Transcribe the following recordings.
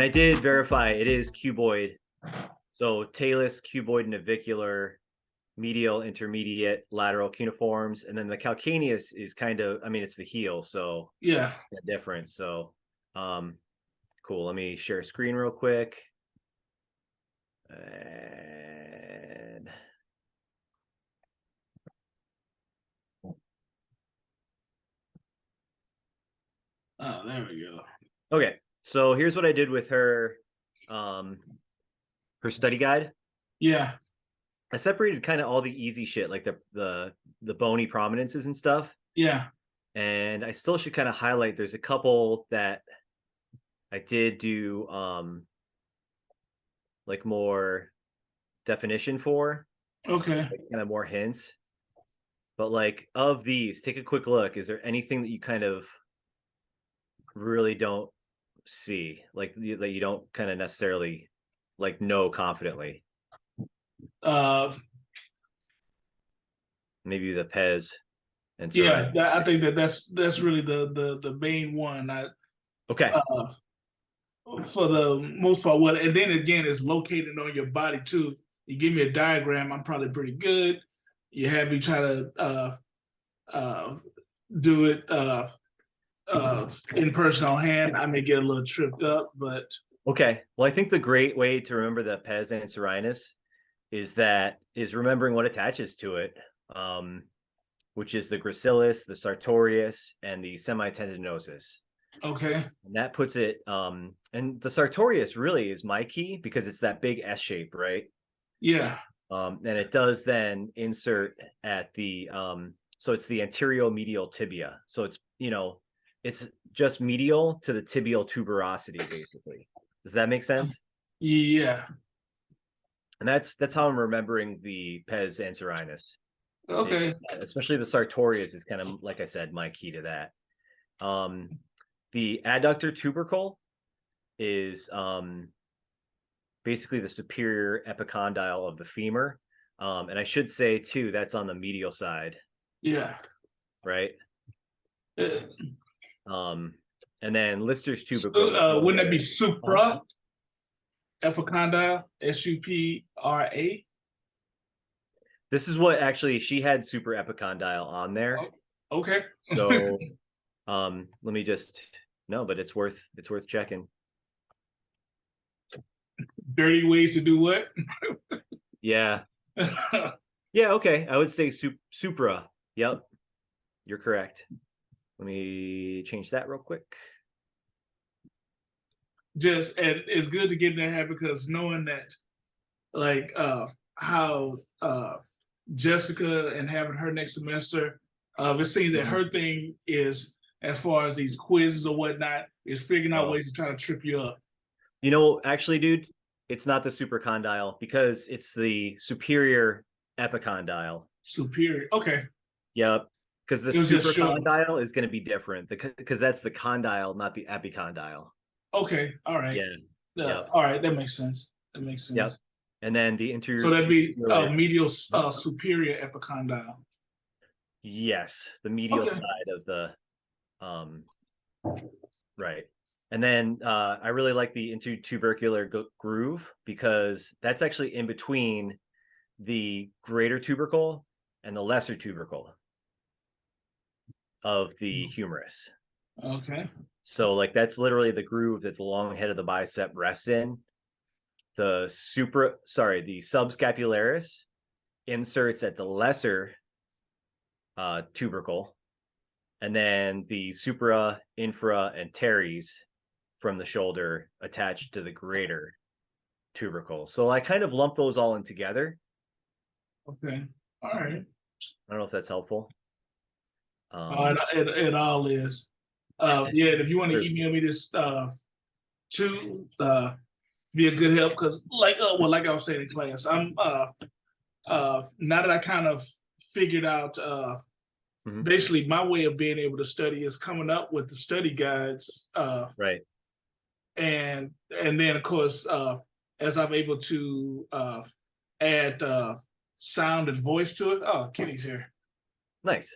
I did verify it is cuboid. So talus, cuboid, navicular, medial, intermediate, lateral cuneiforms, and then the calcaneus is kind of, I mean, it's the heel, so Yeah. different. So, cool. Let me share a screen real quick. And Oh, there we go. okay, so here's what I did with her, her study guide. Yeah. I separated kind of all the easy shit, like the bony prominences and stuff. Yeah. And I still should kind of highlight. There's a couple that I did do, like more definition for, Okay. like kind of more hints. But like of these, take a quick look. Is there anything that you kind of really don't see, like that you don't kind of necessarily like know confidently? Uh, Maybe the Pez and yeah. Serenity. I think that's really the main one. Okay. Uh, for the most part, what and then again, it's located on your body too. You give me a diagram, I'm probably pretty good. You have me try to uh, do it in person on hand. I may get a little tripped up, but Okay. Well, I think the great way to remember the Pez and Serenus is remembering what attaches to it, which is the gracilis, the sartorius, and the semitendinosus. okay. And that puts it, and the sartorius really is my key because it's that big S shape, right? Yeah. And it does then insert at the, so it's the anterior medial tibia. So it's just medial to the tibial tuberosity, basically. Does that make sense? Yeah. And that's how I'm remembering the Pez anserinus. Okay. Especially the sartorius is kind of, like I said, my key to that. The adductor tubercle is basically the superior epicondyle of the femur. And I should say too, that's on the medial side, Yeah. right? Uh, And then Lister's tubercle is wouldn't that be lower. Huh? supra epicondyle? SUPRA. This is what actually she had super epicondyle on there. Oh, okay. So let me just no, but it's worth checking. Dirty ways to do what? Yeah. Yeah, okay. I would say supra. Yep. You're correct. Let me change that real quick. Just and it's good to get in that habit because knowing that like how Jessica and having her next semester, it seems that her thing is as far as these quizzes or whatnot is figuring out Oh. ways to try to trip you up. Actually, dude, it's not the supercondyle because it's the superior epicondyle. Superior. Okay. Yep. Because the It was just showing. supercondyle is going to be different because that's the condyle, not the epicondyle. Okay. All right. Yeah. Yep. All right. That makes sense. That makes Yep. sense. And then the So interior that'd be tubular. medial superior epicondyle. Yes, the medial Okay. side of the um right. And then I really like the intertubercular groove because that's actually in between the greater tubercle and the lesser tubercle of the humerus. Okay. So like that's literally the groove that the long head of the bicep rests in. The subscapularis inserts at the lesser tubercle, and then the supra, infra, and teres from the shoulder attached to the greater tubercle. So I kind of lump those all in together. Okay. All right. I don't know if that's helpful. It all is. Yeah, and if you want to email me this too, be a good help because like I was saying in class, I'm now that I kind of figured out basically my way of being able to study is coming up with the study guides, right. And then of course as I'm able to add sound and voice to it. Oh, Kenny's here. Nice.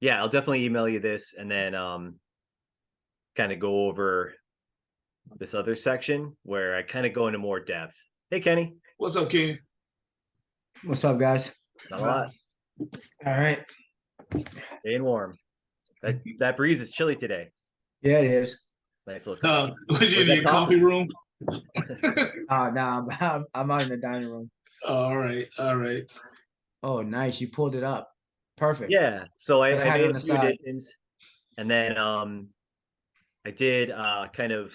Yeah, I'll definitely email you this and then kind of go over this other section where I kind of go into more depth. Hey, Kenny. What's up, King? What's up, guys? Not a lot. All right. Staying warm. That breeze is chilly today. Yeah, it is. Nice little cup of tea. Was you in your coffee room? Nah, I'm out in the dining room. All right, all right. Oh, nice. You pulled it up. Perfect. Yeah. So I had it made on a the few side. additions, and then I did kind of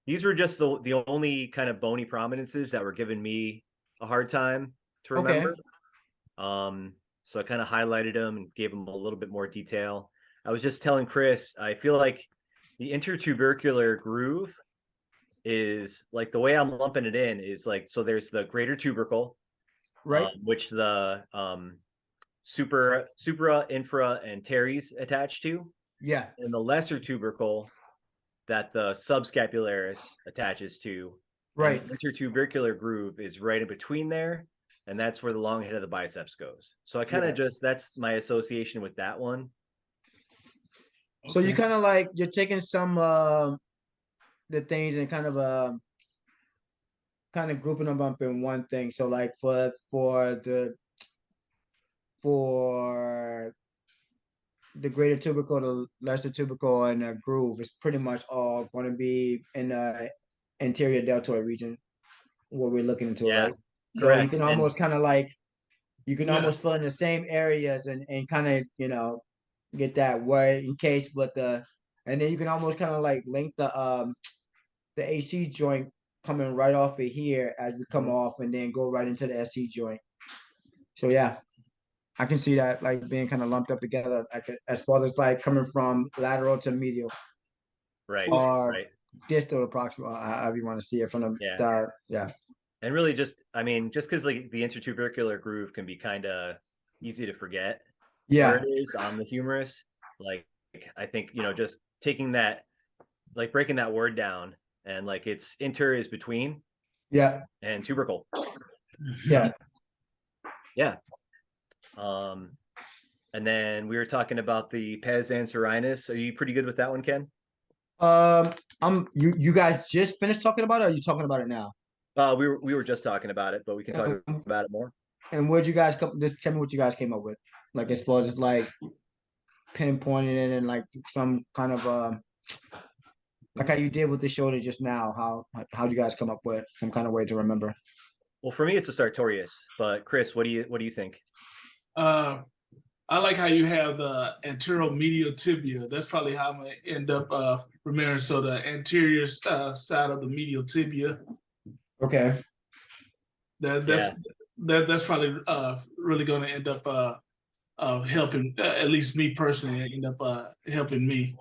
these were just the only kind of bony prominences that were giving me a hard time to remember. So I kind of highlighted them and gave them a little bit more detail. I was just telling Chris, I feel like the intertubercular groove is like the way I'm lumping it in is like, so there's the greater tubercle, Right. which the supra, infra, and teres attached to, Yeah. and the lesser tubercle that the subscapularis attaches to. Right. And the intertubercular groove is right in between there, and that's where the long head of the biceps goes. So I kind of that's my association with that one. So you kind of like you're taking some the things and kind of grouping them up in one thing. So like for the greater tubercle, the lesser tubercle, and the groove, it's pretty much all going to be in the anterior deltoid region, what we're looking into, right? So you can almost kind of like almost fill in the same areas and kind of get that way in case, but and then you can almost kind of like link the AC joint coming right off of here as we come off, and then go right into the SC joint. So yeah, I can see that like being kind of lumped up together, like as far as like coming from lateral to medial, right, or right, distal to proximal, however you want to see it from the yeah. And really, just because like the intertubercular groove can be kind of easy to forget where it is on the humerus. Like I think just taking that, like breaking that word down, and like it's inter is between, and tubercle, yeah. And then we were talking about the pes anserinus. Are you pretty good with that one, Ken? You guys just finished talking about it, or are you talking about it now? We were just talking about it, but we can talk about it more. And where'd you guys come? Just tell me what you guys came up with, like as far as like pinpointing it and like some kind of like how you did with the shoulder just now. How'd you guys come up with some kind of way to remember? Well, for me, it's a sartorius. But Chris, what do you think? I like how you have the anteromedial tibia. That's probably how I'm gonna end up remembering. So the anterior side of the medial tibia. Okay. That's probably really going to end up helping at least me personally. End up helping me.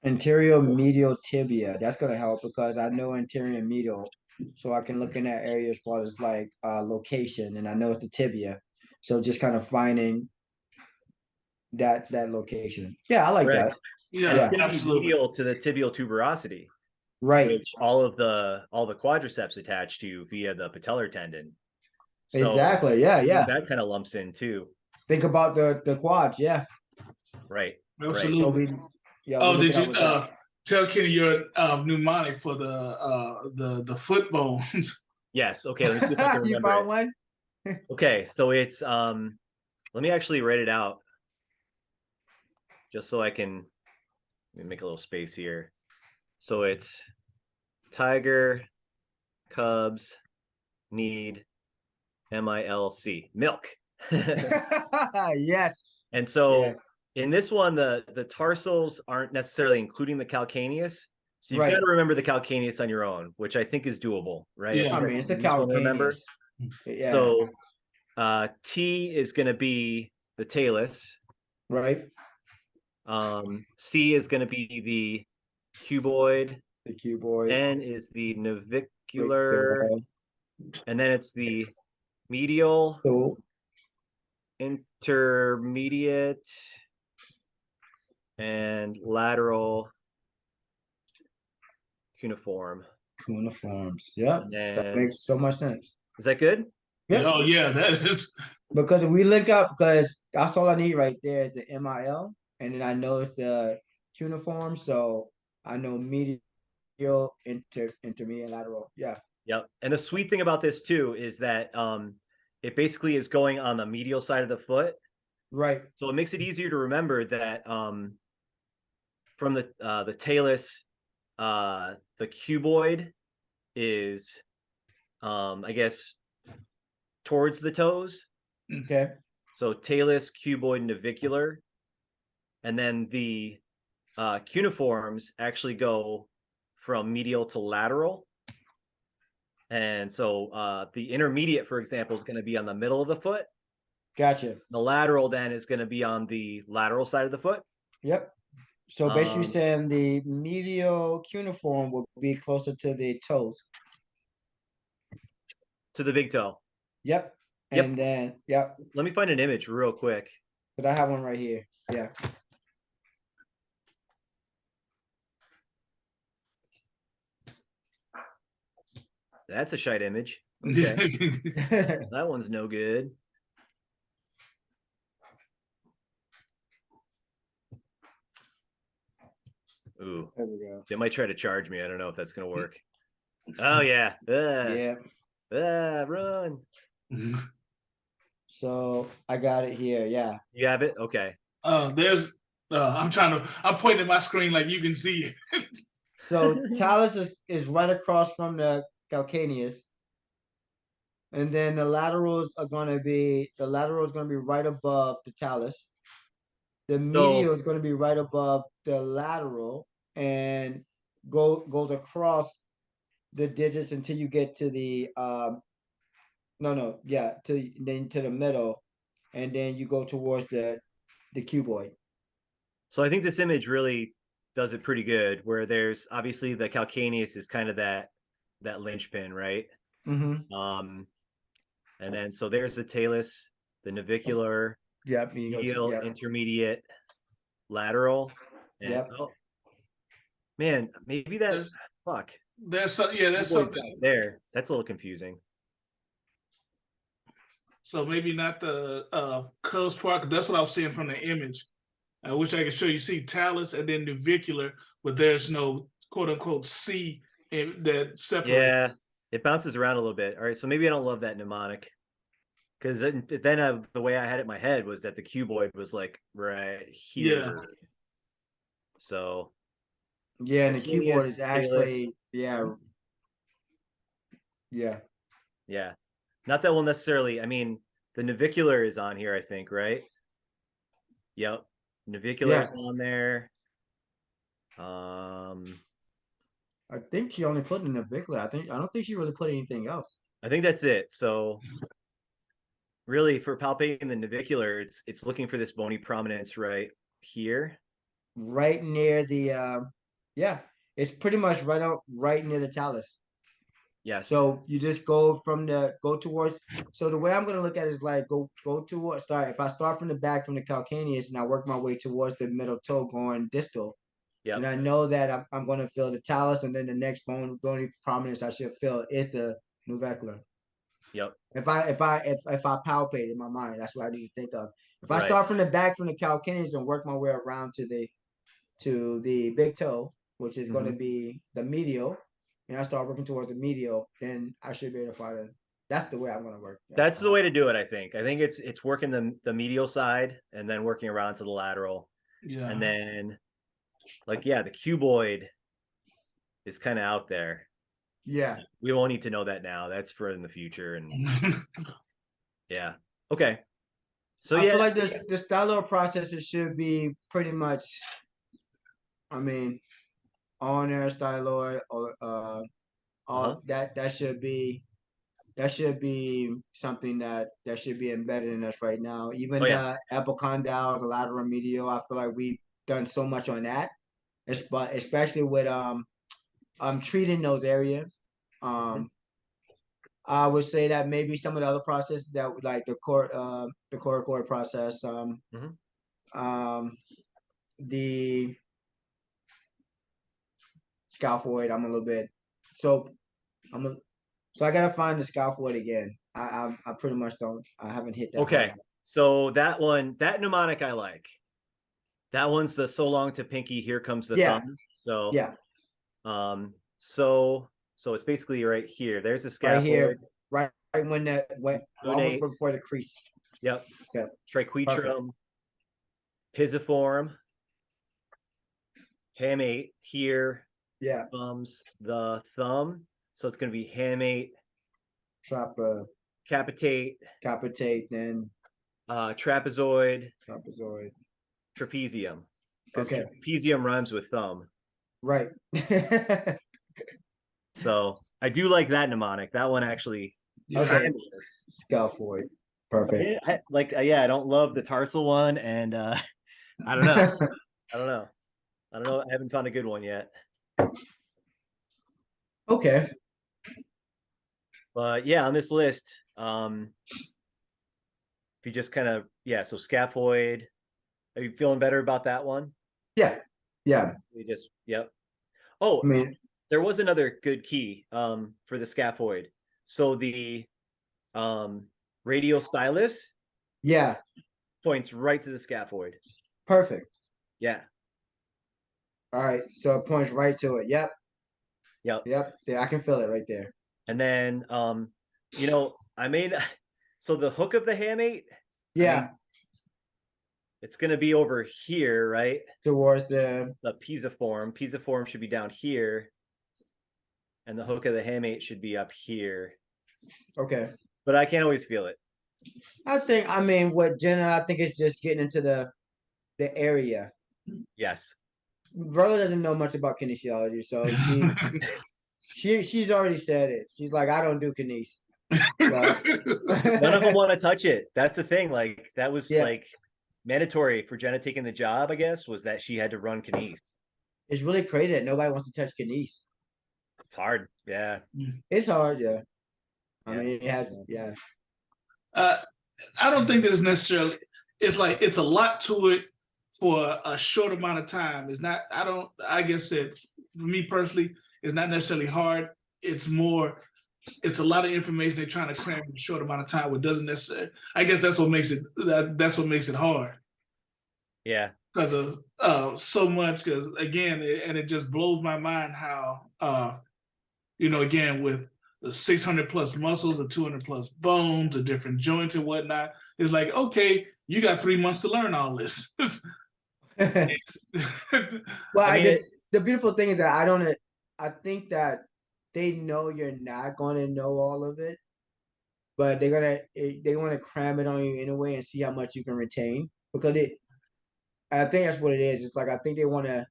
Anterior medial tibia. That's gonna help because I know anterior medial, so I can look in that area as far as like location, and I know it's the tibia. So just kind of finding that location. Yeah, I like that. Yeah, it's going to be medial to the tibial tuberosity, right? Which all the quadriceps attached to via the patellar tendon. So exactly. Yeah. That kind of lumps in too. Think about the quads. Yeah. Right. Absolutely. So did you tell Kenny your mnemonic for the foot bones? Yes. Okay. Let me see if I can remember. You found one? Okay. So it's let me actually write it out just so I can make a little space here. So it's tiger, cubs, need, MILC, milk. Yes. And so in this one, the tarsals aren't necessarily including the calcaneus. So you've got to remember the calcaneus on your own, which I think is doable, right? Yeah, I mean, it's a calcaneus. Remember. Yeah. So T is going to be the talus. Right. C is going to be the cuboid. The cuboid. N is the navicular. And then it's the medial, intermediate, and lateral cuneiform. Cuneiforms. Yeah. That makes so much sense. Is that good? Yeah. Oh yeah, that is. Because if we link up, because that's all I need right there is the MIL, and then I know it's the cuneiform, so I know medial medial, intermediate, lateral. Yeah. Yep. And the sweet thing about this too is that it basically is going on the medial side of the foot. Right. So it makes it easier to remember that from the talus, the cuboid is I guess towards the toes. Okay. So talus, cuboid, navicular. And then the cuneiforms actually go from medial to lateral. And so the intermediate, for example, is going to be on the middle of the foot. Gotcha. The lateral then is going to be on the lateral side of the foot. Yep. So basically saying the medial cuneiform will be closer to the toes. To the big toe. Yep. Yep. And then, yep. Let me find an image real quick. But I have one right here. Yeah. That's a shite image. Okay. That one's no good. Ooh. There we go. They might try to charge me. I don't know if that's going to work. Oh, yeah. Yeah. Run. So I got it here. Yeah. You have it? Okay. I'm pointing at my screen like you can see it. So talus is right across from the calcaneus. And then the laterals is going to be right above the talus. The medial is going to be right above the lateral and goes across the digits until you get to the to the middle, and then you go towards the cuboid. So I think this image really does it pretty good, where there's obviously the calcaneus is kind of that linchpin, right? Mm-hmm. And then so there's the talus, the navicular, medial, intermediate, lateral. And, yep. Oh, man, maybe that fuck. There's something there. That's a little confusing. So maybe not the cusp part. That's what I was seeing from the image. I wish I could show you. See talus and then navicular, but there's no quote unquote C that separates. Yeah, it bounces around a little bit. All right, so maybe I don't love that mnemonic, because then the way I had it in my head was that the cuboid was like right here. Yeah. So yeah, and the cuboid is actually yeah. Not that we'll necessarily. I mean, the navicular is on here, I think, right? Yep, navicular is on there. I think she only put in navicular. I don't think she really put anything else. I think that's it. So really, for palpating the navicular, it's looking for this bony prominence right here, right near the it's pretty much right near the talus. Yes. So you just go towards. So the way I'm gonna look at it is like go towards. If I start from the back from the calcaneus and I work my way towards the middle toe going distal. Yeah. And I know that I'm going to feel the talus, and then the next bony prominence I should feel is the navicular. Yep. If I palpate in my mind, that's what I need to think of. If I start from the back from the calcaneus and work my way around to the big toe, which is going to be the medial, and I start working towards the medial, then I should be able to find it. That's the way I'm going to work. That's the way to do it. I think it's working the medial side and then working around to the lateral. Yeah. And then the cuboid is kind of out there. Yeah. We won't need to know that now. That's for in the future. And yeah. Okay. So I feel like the styloid processes should be pretty much, I mean, on air styloid or that should be something that should be embedded in us right now. Even the epicondyle, the lateral medial, I feel like we've done so much on that. Especially with treating those areas. I would say that maybe some of the other processes that like the coracoid process, the scaphoid, so I gotta find the scaphoid again. I pretty much I haven't hit that. Okay, so that mnemonic I like. That one's the so long to pinky, here comes the thumb. So So it's basically right here. There's a scaphoid. Right here, right when almost before the crease. Yep. Okay. Triquetrum, pisiform, hamate here. Yeah. Comes the thumb. So it's going to be hamate, capitate, then trapezoid, trapezium. Because trapezium rhymes with thumb. Right. So I do like that mnemonic. That one actually. Okay. Scaphoid. Perfect. I don't love the tarsal one, and I don't know. I don't know. I haven't found a good one yet. Okay. But yeah, on this list, if you just kind of so scaphoid. Are you feeling better about that one? Yeah. We just Oh, there was another good key for the scaphoid. So the radial stylus points right to the scaphoid. Perfect. Yeah. All right. So it points right to it. Yep. Yeah, I can feel it right there. And then so the hook of the hamate, it's going to be over here, right? Towards the pisiform. Pisiform should be down here. And the hook of the hamate should be up here. Okay. But I can't always feel it. With Jenna, I think it's just getting into the area. Yes. Verla doesn't know much about kinesiology, so she's already said it. She's like, I don't do kines. None of them want to touch it. That's the thing. Like that was like mandatory for Jenna taking the job, I guess, was that she had to run kines. It's really crazy that nobody wants to touch kines. It's hard. Yeah. It's hard, yeah. I mean, it has, I don't think that it's necessarily, it's a lot to it for a short amount of time. It's not, I guess that for me personally, it's not necessarily hard. It's a lot of information they're trying to cram in a short amount of time, which doesn't necessarily, I guess that's what makes it hard. Yeah. Because of so much, because again, it just blows my mind how, again, with the 600 plus muscles, the 200 plus bones, the different joints and whatnot, it's like, okay, you got 3 months to learn all this. Well, the beautiful thing is that I think that they know you're not going to know all of it, but they want to cram it on you anyway and see how much you can retain, because I think that's what it is. It's like, I think they want to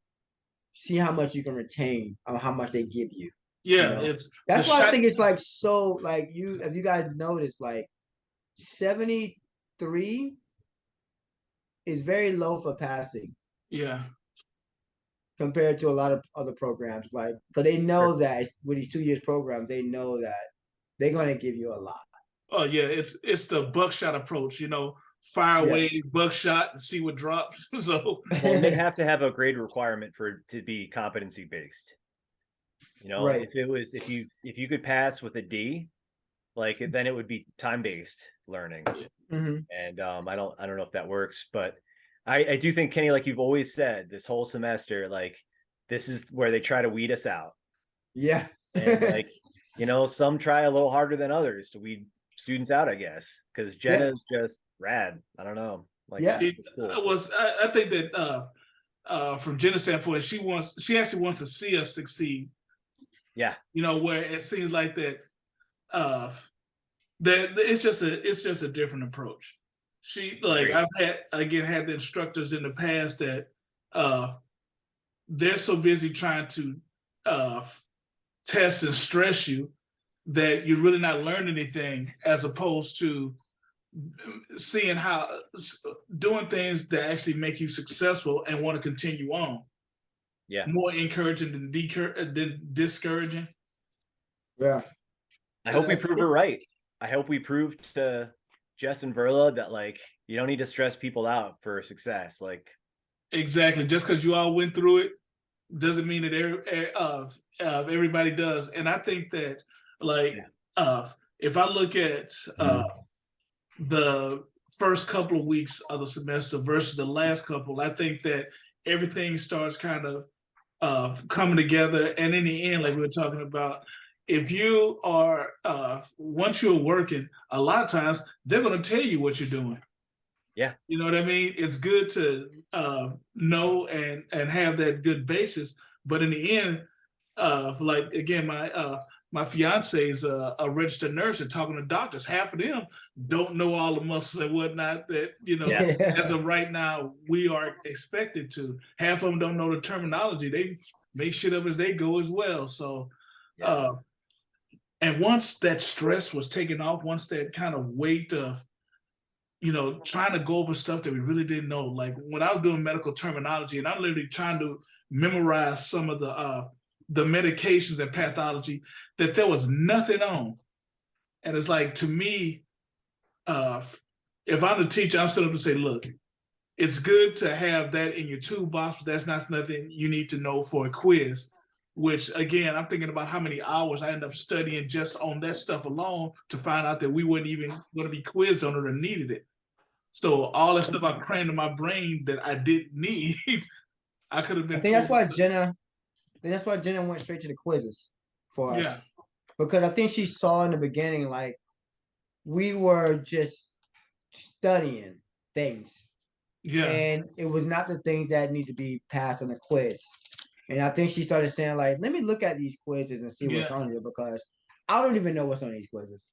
see how much you can retain or how much they give you. Yeah, that's why I think it's like, so like, if you guys notice, like 73 is very low for passing. Yeah. Compared to a lot of other programs, like, because they know that with these 2 years programs, they know that they're going to give you a lot. Oh yeah, it's the buckshot approach, fire away buckshot and see what drops. So they have to have a grade requirement for it to be competency based. Right. If you could pass with a D, then it would be time based learning. Mm-hmm. And I don't know if that works, but I do think, Kenny, like you've always said this whole semester, like this is where they try to weed us out. Yeah. And some try a little harder than others to weed students out, I guess, because Jenna's just rad. I don't know. Cool. I think that from Jenna's standpoint, she actually wants to see us succeed. Yeah. Where it seems like that that it's just a different approach. I've had the instructors in the past that they're so busy trying to test and stress you that you're really not learning anything, as opposed to seeing how doing things that actually make you successful and want to continue on. Yeah. More encouraging than discouraging. Yeah. I hope we prove her right. I hope we prove to Jess and Verla that you don't need to stress people out for success. Exactly. Just because you all went through it doesn't mean that everybody does. And I think that if I look at the first couple of weeks of the semester versus the last couple, I think that everything starts kind of coming together. And in the end, like we were talking about, if you are once you're working, a lot of times they're going to tell you what you're doing. Yeah. You know what I mean? It's good to know and have that good basis. But in the end, like again, my fiance is a registered nurse and talking to doctors. Half of them don't know all the muscles and whatnot that, you know, as of right now, we are expected to. Half of them don't know the terminology. They make shit up as they go as well. So, and once that stress was taken off, once that kind of weight of, you know, trying to go over stuff that we really didn't know. Like when I was doing medical terminology and I'm literally trying to memorize some of the medications and pathology that there was nothing on. And it's like, to me, if I'm the teacher, I'm sitting up to say, look, it's good to have that in your toolbox, but that's not nothing you need to know for a quiz. Which again, I'm thinking about how many hours I end up studying just on that stuff alone to find out that we weren't even going to be quizzed on it or needed it. So all that stuff I crammed in my brain that I didn't need, I could have been. I think that's why Jenna. That's why Jenna went straight to the quizzes for us. Because I think she saw in the beginning, like, we were just studying things. Yeah. And it was not the things that need to be passed on the quiz. And I think she started saying, like, let me look at these quizzes and see what's on here, because I don't even know what's on these quizzes.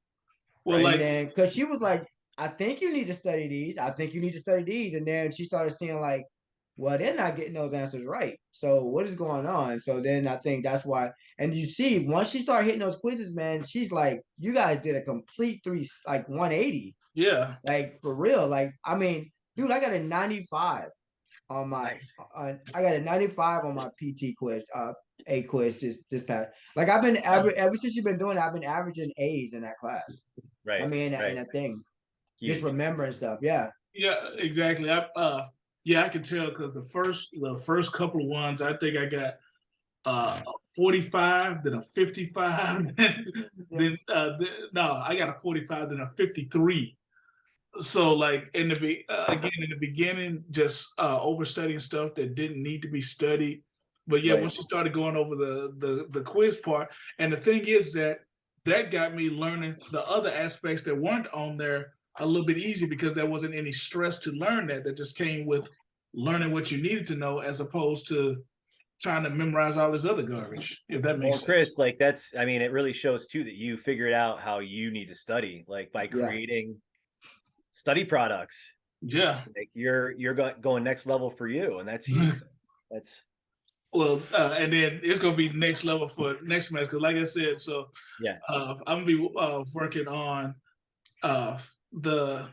Well, right? And because she was like, I think you need to study these. I think you need to study these. And then she started seeing, like, well, they're not getting those answers right. So what is going on? So then I think that's why. And you see, once she started hitting those quizzes, man, she's like, you guys did a complete 180. Yeah. Like, for real. Like, I mean, dude, I got a 95 on my. I got a 95 on my PT quiz. A quiz this past. Like, I've been ever since you've been doing it, I've been averaging A's in that class. Right. I mean, in that thing. Huge. Just remembering stuff. Yeah. Yeah, exactly. Yeah, I can tell because the first couple of ones, I think I got 45, then a 55, then no, I got a 45, then a 53. So like in the beginning, just overstudying stuff that didn't need to be studied. But yeah, once you started going over the quiz part, and the thing is that got me learning the other aspects that weren't on there a little bit easier, because there wasn't any stress to learn that just came with learning what you needed to know, as opposed to trying to memorize all this other garbage, if that makes sense. Chris, like I mean, it really shows too that you figured out how you need to study, like by creating study products. Yeah. Like you're going next level for you, and that's huge. That's well, and then it's gonna be next level for next semester. Like I said, so I'm gonna be working on the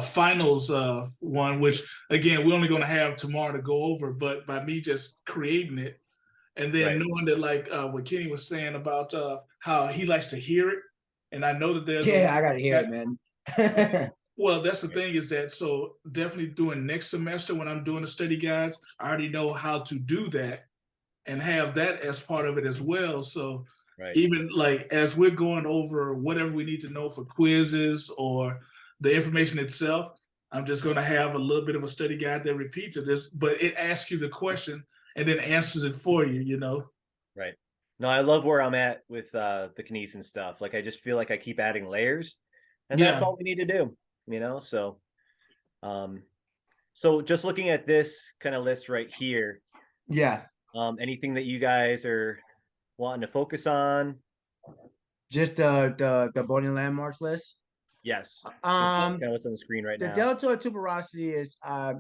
finals one, which again we're only going to have tomorrow to go over, but by me just creating it and then knowing that, like what Kenny was saying about how he likes to hear it, and I know that there's I gotta hear it, man. Well, that's the thing, is that so definitely doing next semester when I'm doing the study guides, I already know how to do that and have that as part of it as well. So even like as we're going over whatever we need to know for quizzes or the information itself, I'm just going to have a little bit of a study guide that repeats it, but it asks you the question and then answers it for you, you know? Right. No, I love where I'm at with the kinesis stuff. Like, I just feel like I keep adding layers, and that's all we need to do, you know? So, so just looking at this kind of list right here. Yeah. Anything that you guys are wanting to focus on? Just the bony landmarks list. Yes. Kind of what's on the screen right now. The deltoid tuberosity is I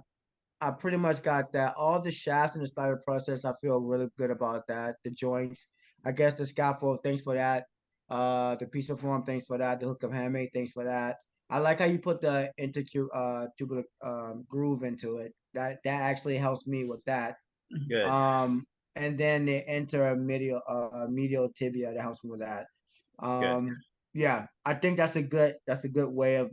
pretty much got that. All the shafts in the slider process, I feel really good about that. The joints, I guess the scaffold, thanks for that. The piece of form, thanks for that. The hook up hamate, thanks for that. I like how you put the tubular groove into it. That actually helps me with that. Good. And then the medial tibia, that helps me with that. Yeah, I think that's a good way of,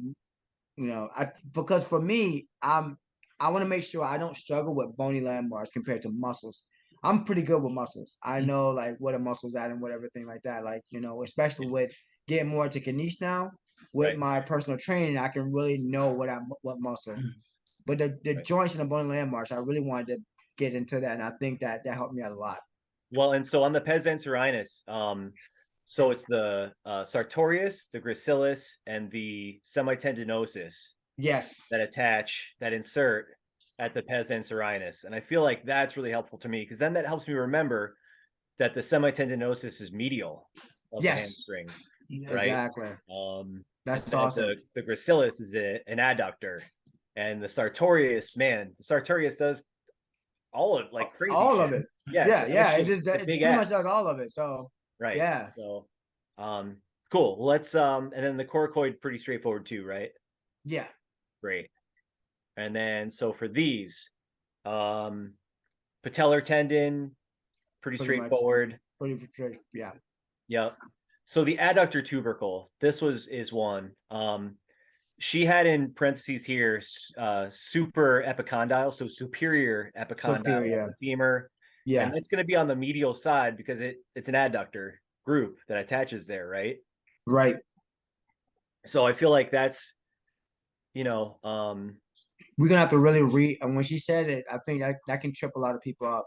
you know, because for me, I want to make sure I don't struggle with bony landmarks compared to muscles. I'm pretty good with muscles. I know like what a muscle's at and what everything like that. Like, you know, especially with getting more into kinesis now, with my personal training, I can really know what muscle. But the joints and the bony landmarks, I really wanted to get into that, and I think that helped me out a lot. Well, and so on the pes anserinus, so it's the sartorius, the gracilis, and the semitendinosus Yes. that insert at the pes anserinus. And I feel like that's really helpful to me because then that helps me remember that the semitendinosus is medial of the hamstrings, right? Exactly. That's and awesome. The gracilis is an adductor, and the sartorius, man, the sartorius does all of like crazy all shit. of it. Yeah, It just it pretty much does all of it. So right. Yeah. So cool. Well, let's and then the coracoid, pretty straightforward too, right? Yeah. Great. And then so for these, patellar tendon, pretty straightforward. Pretty straight, yeah. Yep. So the adductor tubercle, this is one. She had in parentheses here super epicondyle, so superior epicondyle of the femur. Yeah. And it's going to be on the medial side because it's an adductor group that attaches there, right? Right. So I feel like that's, we're gonna have to really read, and when she says it, I think that can trip a lot of people up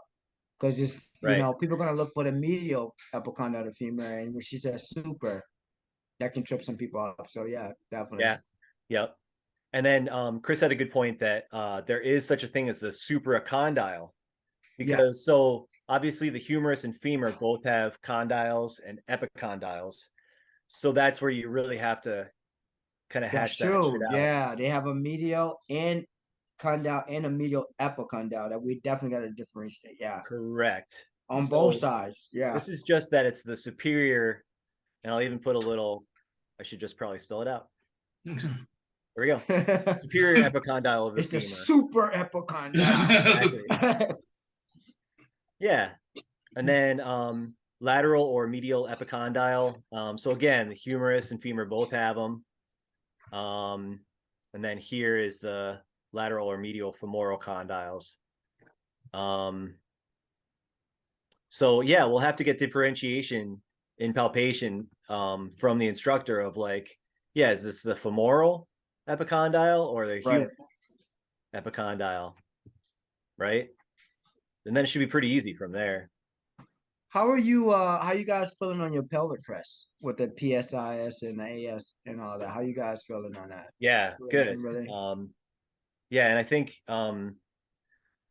because it's people are gonna look for the medial epicondyle of the femur, and when she says super, that can trip some people up. So yeah, definitely. Yeah. Yep. And then Chris had a good point that there is such a thing as the supracondyle, because so obviously the humerus and femur both have condyles and epicondyles. So that's where you really have to kind of hash that shit out. Yeah, they have a medial and condyle and a medial epicondyle that we definitely got to differentiate. Yeah. Correct. On both sides. Yeah. This is just that it's the superior, and I'll even put a little, I should just probably spell it out. There we go. Superior epicondyle of the femur. It's the super epicondyle. Exactly. Yeah. And then lateral or medial epicondyle. So again, the humerus and femur both have them. And then here is the lateral or medial femoral condyles. So yeah, we'll have to get differentiation in palpation from the instructor of like, yeah, is this the femoral epicondyle or the humeral epicondyle, right? And then it should be pretty easy from there. How you guys feeling on your pelvic press with the PSIS and the AS and all that? How you guys feeling on that? Yeah, good. Really? Yeah, and I think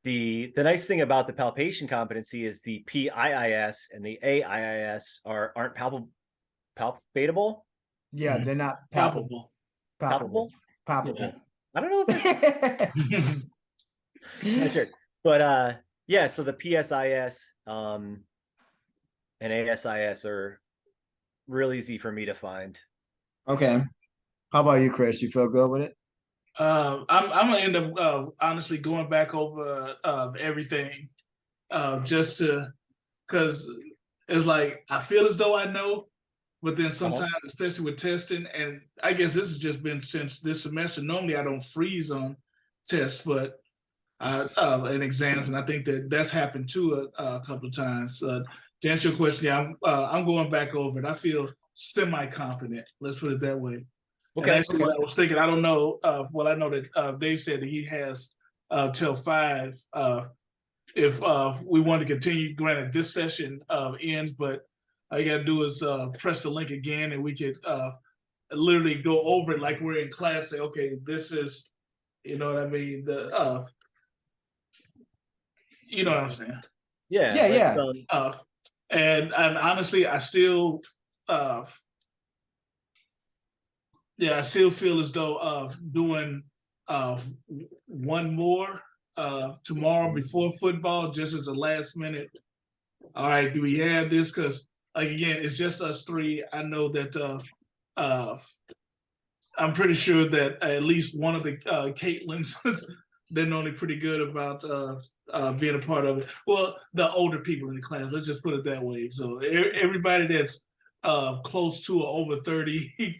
the nice thing about the palpation competency is the PIIS and the AIIS aren't palpatable. Yeah, they're not palpable. Palpable? Yeah. I don't know if not sure. But yeah, so the PSIS and ASIS are real easy for me to find. Okay. How about you, Chris? You feel good with it? I'm gonna end up honestly going back over everything, just to, because it's like I feel as though I know, but then sometimes, especially with testing, and I guess this has just been since this semester. Normally, I don't freeze on tests, but and exams, and I think that's happened too a couple of times. To answer your question, yeah, I'm going back over it. I feel semi-confident. Let's put it that way. Okay. And actually, what I was thinking, I don't know. Well, I know that Dave said that he has till 5. If we want to continue, granted this session ends, but all you got to do is press the link again, and we could literally go over it like we're in class. Say, okay, this is, you know what I mean? You know what I'm saying? Yeah. And honestly, I still. I still feel as though doing one more tomorrow before football, just as a last minute. All right, do we have this? Because like again, it's just us 3. I know that I'm pretty sure that at least one of the Caitlin's, they're normally pretty good about being a part of it. Well, the older people in the class, let's just put it that way. So everybody that's close to or over 30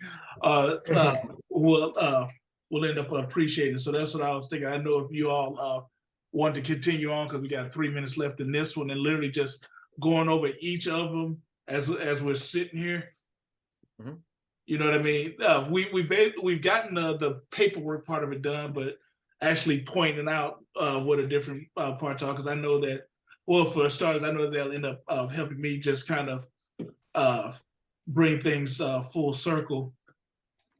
will end up appreciating. So that's what I was thinking. I know if you all want to continue on, because we got 3 minutes left in this one, and literally just going over each of them as we're sitting here. You know what I mean? We've gotten the paperwork part of it done, but actually pointing out what a different parts are, because I know that. Well, for starters, I know they'll end up helping me just kind of bring things full circle.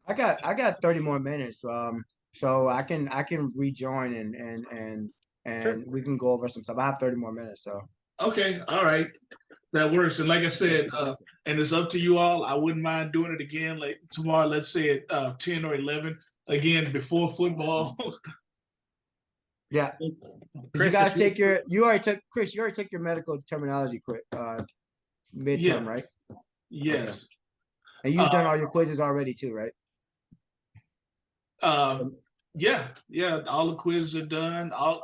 I got 30 more minutes. So I can rejoin and Sure. we can go over some stuff. I have 30 more minutes, so Okay, all right, that works. And like I said, and it's up to you all. I wouldn't mind doing it again, like tomorrow. Let's say at 10 or 11 again before football. yeah. Did you guys take your? You already took Chris. You already took your medical terminology midterm, Yeah. right? Yes. Okay. And you've done all your quizzes already too, right? Yeah. All the quizzes are done. All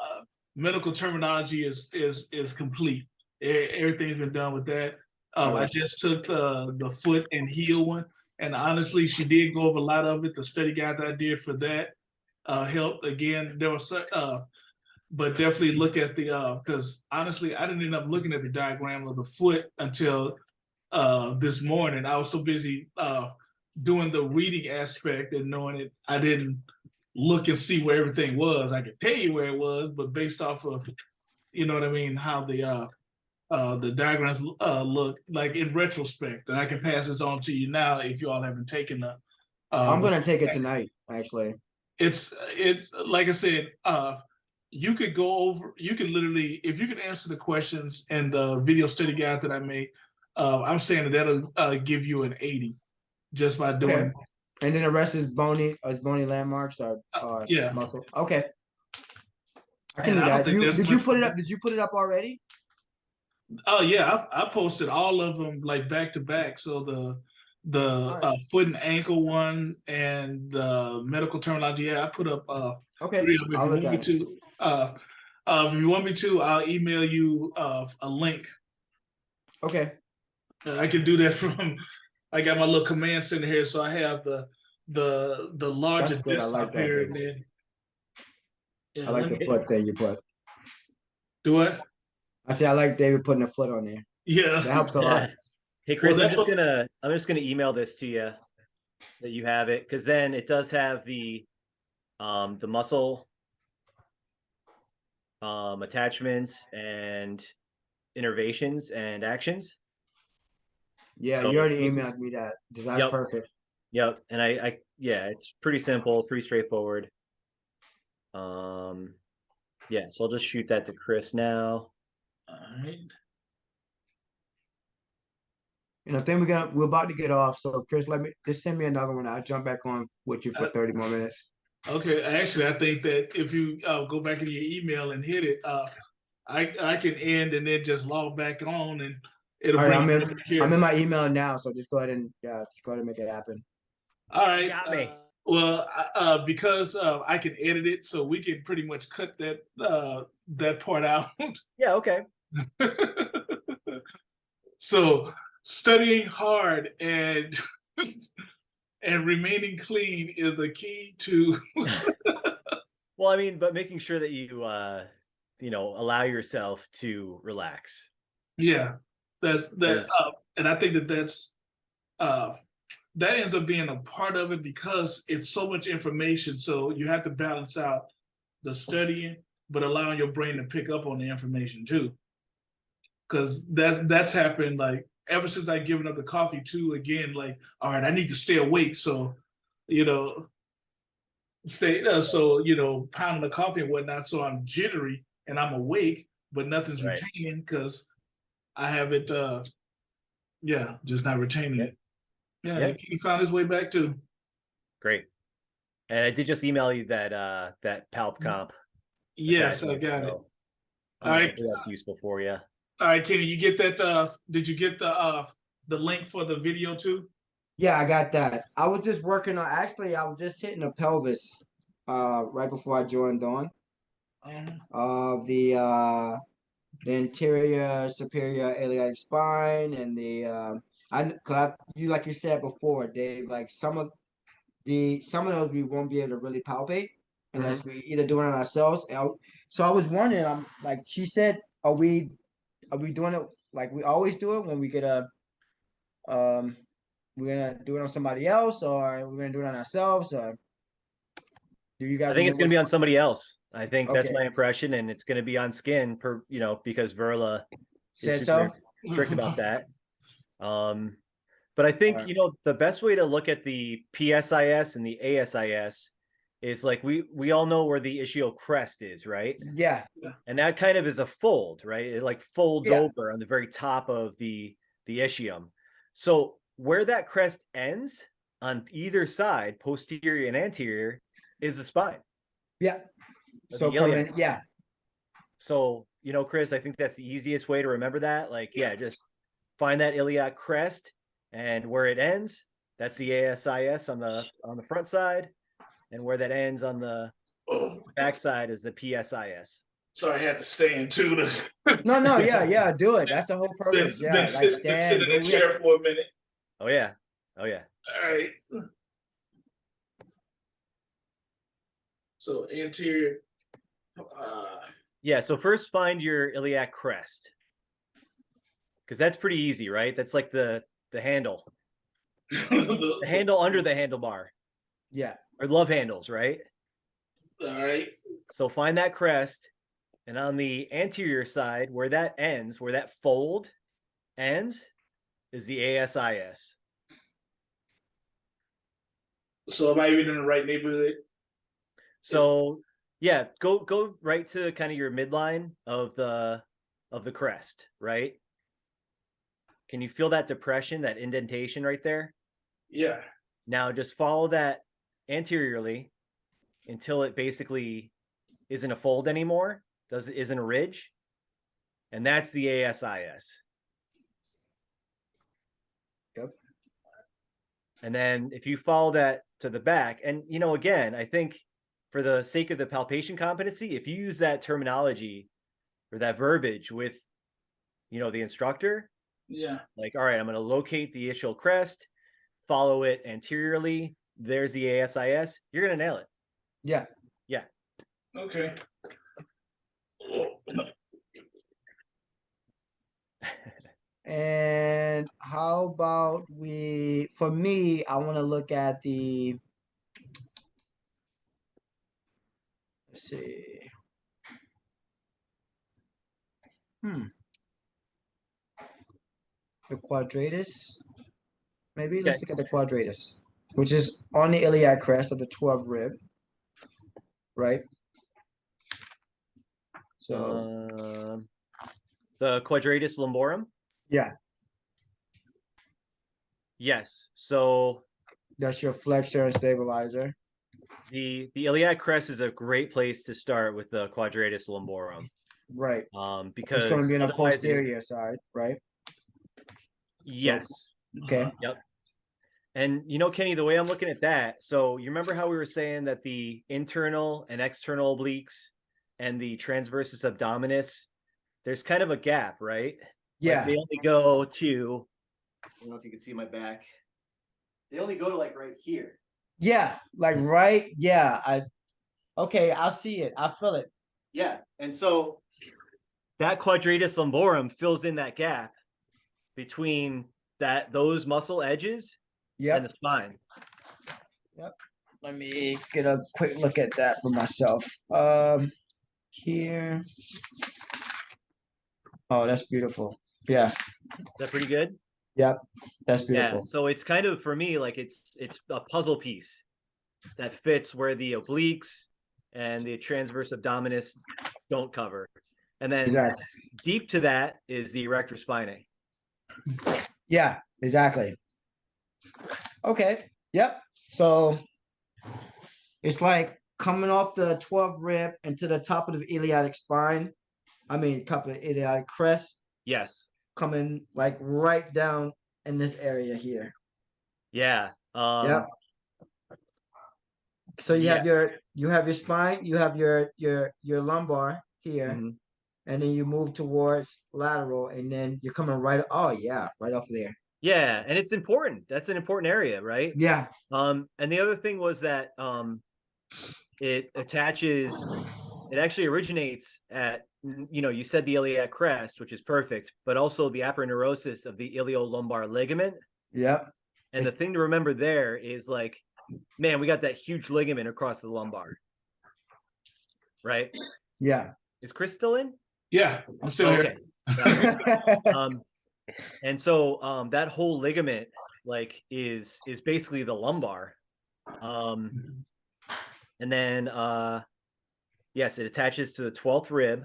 medical terminology is complete. Everything's been done with that. I just took the foot and heel one, and honestly, she did go over a lot of it. The study guide that I did for that helped. Again, there was but definitely look at the because honestly, I didn't end up looking at the diagram of the foot until this morning. I was so busy doing the reading aspect and knowing it, I didn't look and see where everything was. I could tell you where it was, but based off of, you know what I mean, how the diagrams look like in retrospect. And I can pass this on to you now if you all haven't taken the. I'm gonna take it tonight, actually. It's like I said, you could go over, you could literally, if you could answer the questions and the video study guide that I made, I'm saying that'll give you an 80 just by doing. Okay. And then the rest is bony landmarks or yeah. muscle. Okay. I can do that. Did you put it up? Did you put it up already? Oh yeah, I posted all of them like back to back. So the foot and ankle one and the medical terminology. Yeah, I put up okay. 3 of them. If you want me to, if you want me to, I'll email you a link. Okay. I can do that from. I got my little command center here, so I have the larger desktop like here. And then, yeah, I like the foot that you put. Do what? I say I like David putting a foot on there. Yeah, that helps a lot. Hey Chris, I'm just gonna email this to you so that you have it, because then it does have the muscle attachments and innervations and actions. Yeah, so you already emailed me that. That's perfect. Yep, and I yeah, it's pretty simple, pretty straightforward. Yeah, so I'll just shoot that to Chris now. All right. And I think we're about to get off. So Chris, just send me another one. I'll jump back on with you for 30 more minutes. Okay, actually, I think that if you go back into your email and hit it, I can end and then just log back on, and it'll bring. I'm in my email now, so just go ahead and make it happen. All right. You got me. Well, because I can edit it, so we can pretty much cut that part out. Yeah. Okay. So studying hard and and remaining clean is the key to. Well, I mean, but making sure that you allow yourself to relax. Yeah, that's and I think that's that ends up being a part of it because it's so much information. So you have to balance out the studying, but allowing your brain to pick up on the information too. Because that's happened like ever since I've given up the coffee too. Again, like, all right, I need to stay awake. So, pounding the coffee and whatnot. So I'm jittery and I'm awake, but nothing's retaining because I have it. Just not retaining it. Yeah, he found his way back too. Great. And I did just email you that Palp comp. Yes, I got it. All right, that's useful for you. All right, Kenny, you get that? Did you get the link for the video too? Yeah, I got that. I was just working on. Actually, I was just hitting the pelvis, right before I joined on. Of the interior superior iliac spine and the like you said before, Dave, like some of those we won't be able to really palpate unless we either do it on ourselves. So I was wondering, I'm like, she said, are we doing it like we always do it when we get we're gonna do it on somebody else, or we're gonna do it on ourselves, or Do you guys I think it's going to be on somebody else. I think that's Okay. my impression, and it's going to be on skin because Verla is Said super so? strict about that. But I think, Alright. the best way to look at the PSIS and the ASIS is like we all know where the ischial crest is, right? Yeah. And that kind of is a fold, right? It like folds Yeah. over on the very top of the ischium. So where that crest ends on either side, posterior and anterior, is the spine. Yeah. Or So the iliac. coming, yeah. So, Chris, I think that's the easiest way to remember that. Like, yeah, just find that iliac crest, and where it ends, that's the ASIS on the front side, and where that ends on the back side is the PSIS. Sorry, I had to stand too. No, yeah, do it. That's the whole purpose. Been, Yeah, been, like sit, been stand. sitting in the chair for a minute. Oh yeah. All right. So anterior. Yeah. So first, find your iliac crest, because that's pretty easy, right? That's like the handle, the handle under the handlebar. Yeah. Or love handles, right? All right. So find that crest, and on the anterior side, where that ends, where that fold ends, is the ASIS. So am I even in the right neighborhood? So yeah, go right to kind of your midline of the crest, right? Can you feel that depression, that indentation right there? Yeah. Now just follow that anteriorly until it basically isn't a fold anymore, isn't a ridge, and that's the ASIS. Yep. And then if you follow that to the back, and again, I think for the sake of the palpation competency, if you use that terminology or that verbiage with the instructor, like, all right, I'm going to locate the ischial crest, follow it anteriorly, there's the ASIS, you're going to nail it. Yeah. Okay. And how about for me, I want to look at let's see. The quadratus. Maybe let's look at the quadratus, which is on the iliac crest of the 12th rib, right? So the quadratus lumborum. Yeah. Yes. So that's your flexor and stabilizer. The iliac crest is a great place to start with the quadratus lumborum. Right. Because it's going to be on the posterior side, right? Yes. So, okay. Yep. And Kenny, the way I'm looking at that, so you remember how we were saying that the internal and external obliques and the transversus abdominis, there's kind of a gap, right? Yeah. Like they only go to, I don't know if you can see my back. They only go to like right here. Yeah, like right. Yeah. Okay, I'll see it. I feel it. Yeah. And so that quadratus lumborum fills in that gap between those muscle edges and the spine. Yep. Let me get a quick look at that for myself. Here. Oh, that's beautiful. Yeah. Is that pretty good? Yep. That's beautiful. Yeah. So it's kind of, for me, like it's a puzzle piece that fits where the obliques and the transverse abdominis don't cover. And then deep to that is the erector spinae. Yeah, exactly. Okay. Yep. So it's like coming off the 12th rib into the top of the iliac spine. I mean, top of the iliac crest. Yes. Coming like right down in this area here. Yeah. Yep. So you have your spine, you have your lumbar here, and then you move towards lateral, and then you're coming right. Oh yeah, right off there. Yeah, and it's important. That's an important area, right? Yeah. And the other thing was that it actually originates at, you said the iliac crest, which is perfect, but also the aponeurosis of the iliolumbar ligament. Yep. And the thing to remember there is like, man, we got that huge ligament across the lumbar. right? Yeah. Is Chris still in? Yeah, I'm still here. Okay. And so that whole ligament like is basically the lumbar. And then yes, it attaches to the 12th rib.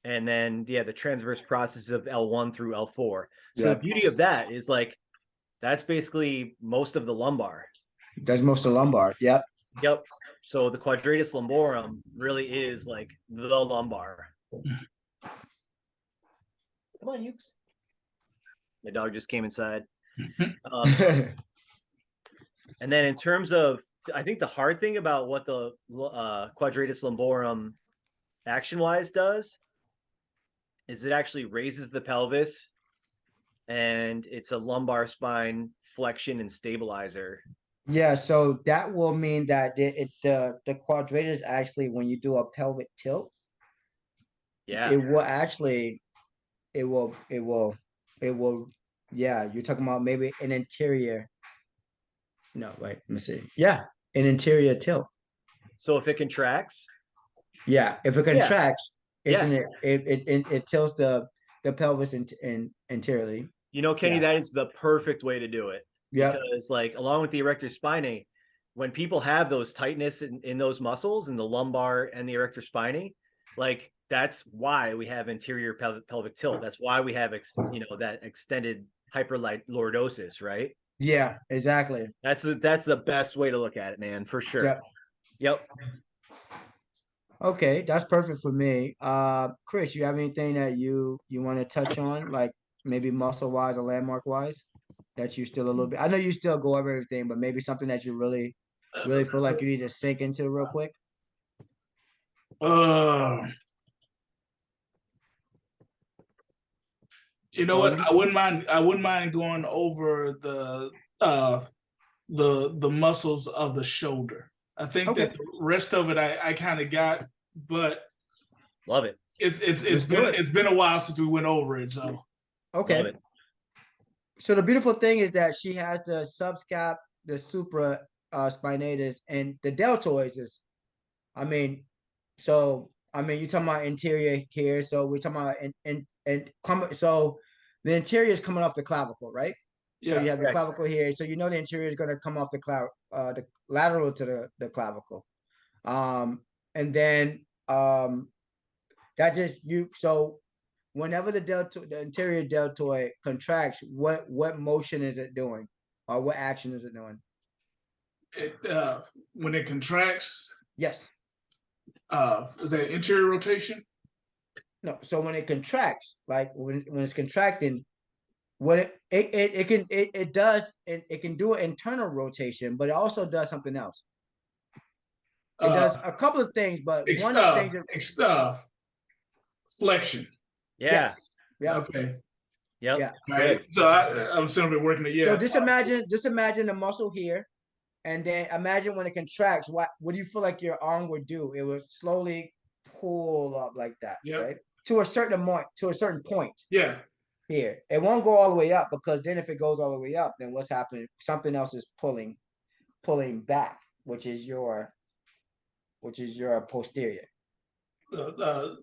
And then the transverse process of L1 through L4. So the beauty of that is like that's basically most of the lumbar. That's most of the lumbar. Yep. Yep. So the quadratus lumborum really is like the lumbar. Come on, Ukes. My dog just came inside. And then in terms of, I think the hard thing about what the quadratus lumborum action-wise does is it actually raises the pelvis, and it's a lumbar spine flexion and stabilizer. Yeah, so that will mean that the quadratus actually, when you do a pelvic tilt, Yeah. it will actually, it will, yeah, you're talking about maybe an interior. No, wait, let me see. Yeah, an interior tilt. So if it contracts, yeah, if it contracts, isn't yeah, it tilts the pelvis interiorly. You know, Kenny, Yeah. that is the perfect way to do it. Yep. Because like along with the erector spinae, when people have those tightness in those muscles in the lumbar and the erector spinae, like that's why we have interior pelvic tilt. That's why we have that extended hyperlordosis, right? Yeah, exactly. That's the best way to look at it, man, for sure. Yep. Yep. Okay, that's perfect for me. Chris, you have anything that you want to touch on, like maybe muscle wise or landmark wise, that you still a little bit? I know you still go over everything, but maybe something that you really feel like you need to sink into real quick. You know what? I wouldn't mind. I wouldn't mind going over the muscles of the shoulder. I think that the rest of it I kind of got, but love it. It's been a while since we went over it, so okay. Love it. So the beautiful thing is that she has the subscap, the supra spinatus, and the deltoids is, I mean, so I mean you're talking about interior here, so we're talking about so the interior is coming off the clavicle, right? So you have the clavicle here, so you know the interior is going to come off the lateral to the clavicle, and then that just so whenever the interior deltoid contracts, what motion is it doing, or what action is it doing? When it contracts, yes, the interior rotation. No, so when it contracts, like when it's contracting, what it does, it can do an internal rotation, but it also does something else. It does a couple of things, but one of the things flexion. Yeah. Yes. Yep. Okay. Yep. Yeah. Right. So I'm simply working it. Yeah. So just imagine the muscle here, and then imagine when it contracts. What do you feel like your arm would do? It would slowly pull up like that, right? To a certain point. Yeah. Here, it won't go all the way up, because then if it goes all the way up, then what's happening? Something else is pulling back, which is your posterior. The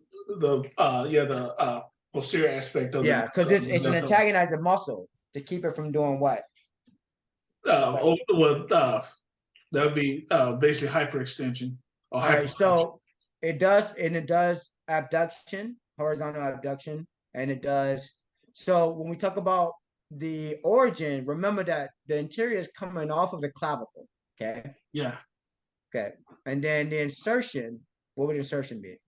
posterior aspect of because it's an antagonizing muscle to keep it from doing what? That would be basically hyperextension. All right, so it does abduction, horizontal abduction, and it does. So when we talk about the origin, remember that the interior is coming off of the clavicle. Okay. Yeah. Okay, and then the insertion. What would the insertion be?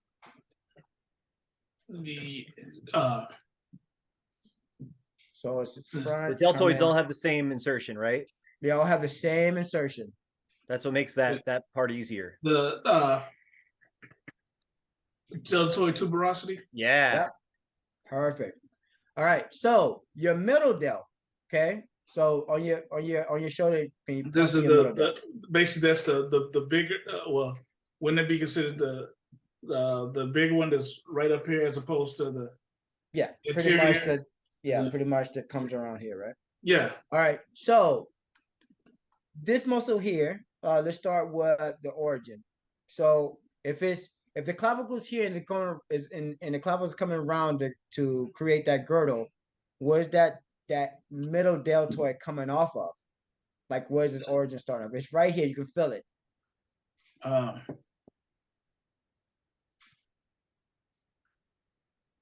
So it's front. The deltoids all have the same insertion, right? They all have the same insertion. That's what makes that part easier. The deltoid tuberosity. Yeah. Yep. Perfect. All right. So your middle delt. Okay. So on your shoulder, this is basically that's the bigger. Well, wouldn't it be considered the big one that's right up here as opposed to the interior? Pretty much that comes around here, right? Yeah. All right. So this muscle here, let's start with the origin. So if it's if the clavicle's here and the corner is and the clavicle is coming around to create that girdle, where's that middle deltoid coming off of? Like, where's its origin starting? It's right here. You can feel it.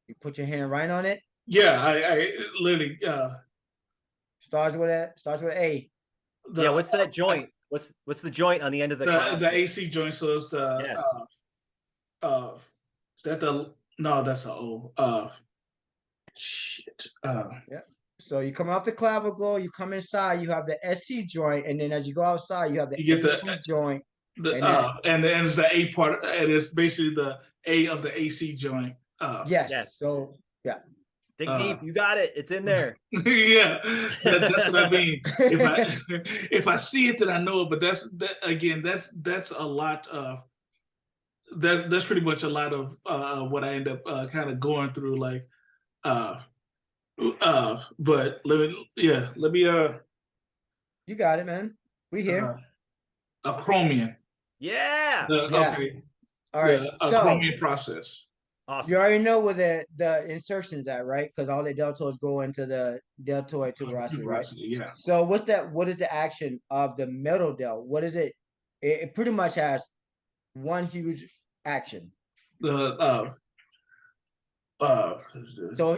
You put your hand right on it. Yeah, I literally starts with an A. Yeah, what's that joint? What's the joint on the end of the AC joint? So it's the yes. Is that that's a O. Shit. Yeah. So you come off the clavicle, you come inside, you have the SC joint, and then as you go outside, you have the AC joint. And it's the A part, and it's basically the A of the AC joint. Yes. So yeah. Dig deep. You got it. It's in there. Yeah, that's what I mean. If I see it, then I know it. But that's a lot of that's pretty much a lot of what I end up kind of going through. Like, but let me. You got it, man. We here. Acromion. Yeah. Okay. All right. Acromion process. Awesome. You already know where the insertion's at, right? Because all the deltoids go into the deltoid tuberosity, right? Yeah. So what is the action of the middle delt? What is it? It pretty much has one huge action. So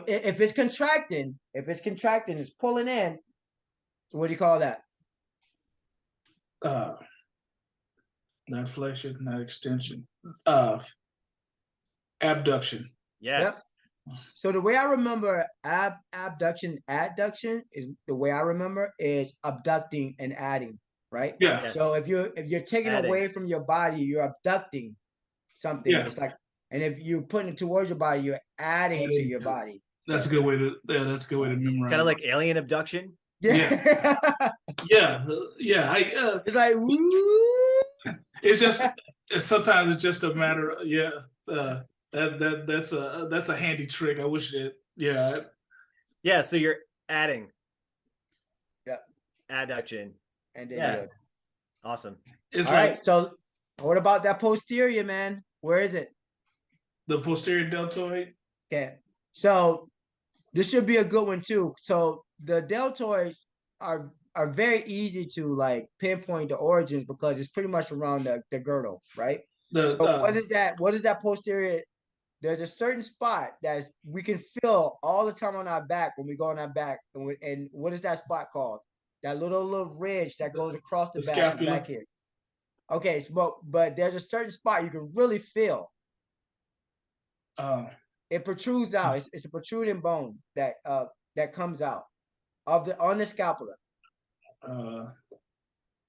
if it's contracting, it's pulling in. So what do you call that? Not flexion, not extension. Abduction. Yes. Yep. So the way I remember abduction, adduction is the way I remember is abducting and adding, right? Yeah. Yes. So if you're taking away from your body, you're abducting something. Yeah. It's like, and if you're putting it towards your body, you're adding to your body. That's a good way to memorize. Kind of like alien abduction. Yeah. Yeah. It's like, woo! It's just sometimes it's just a matter of, that's a handy trick. I wish it. Yeah. So you're adding. Yeah. Adduction. And then awesome. It's all right. So what about that posterior, man? Where is it? The posterior deltoid. Okay. So this should be a good one too. So the deltoids are very easy to like pinpoint the origins because it's pretty much around the girdle, right? What is that? What is that posterior? There's a certain spot that we can feel all the time on our back when we go on our back. And what is that spot called? That little ridge that goes across the back here. Okay, so, but there's a certain spot you can really feel. It protrudes out. It's a protruding bone that comes out on the scapula.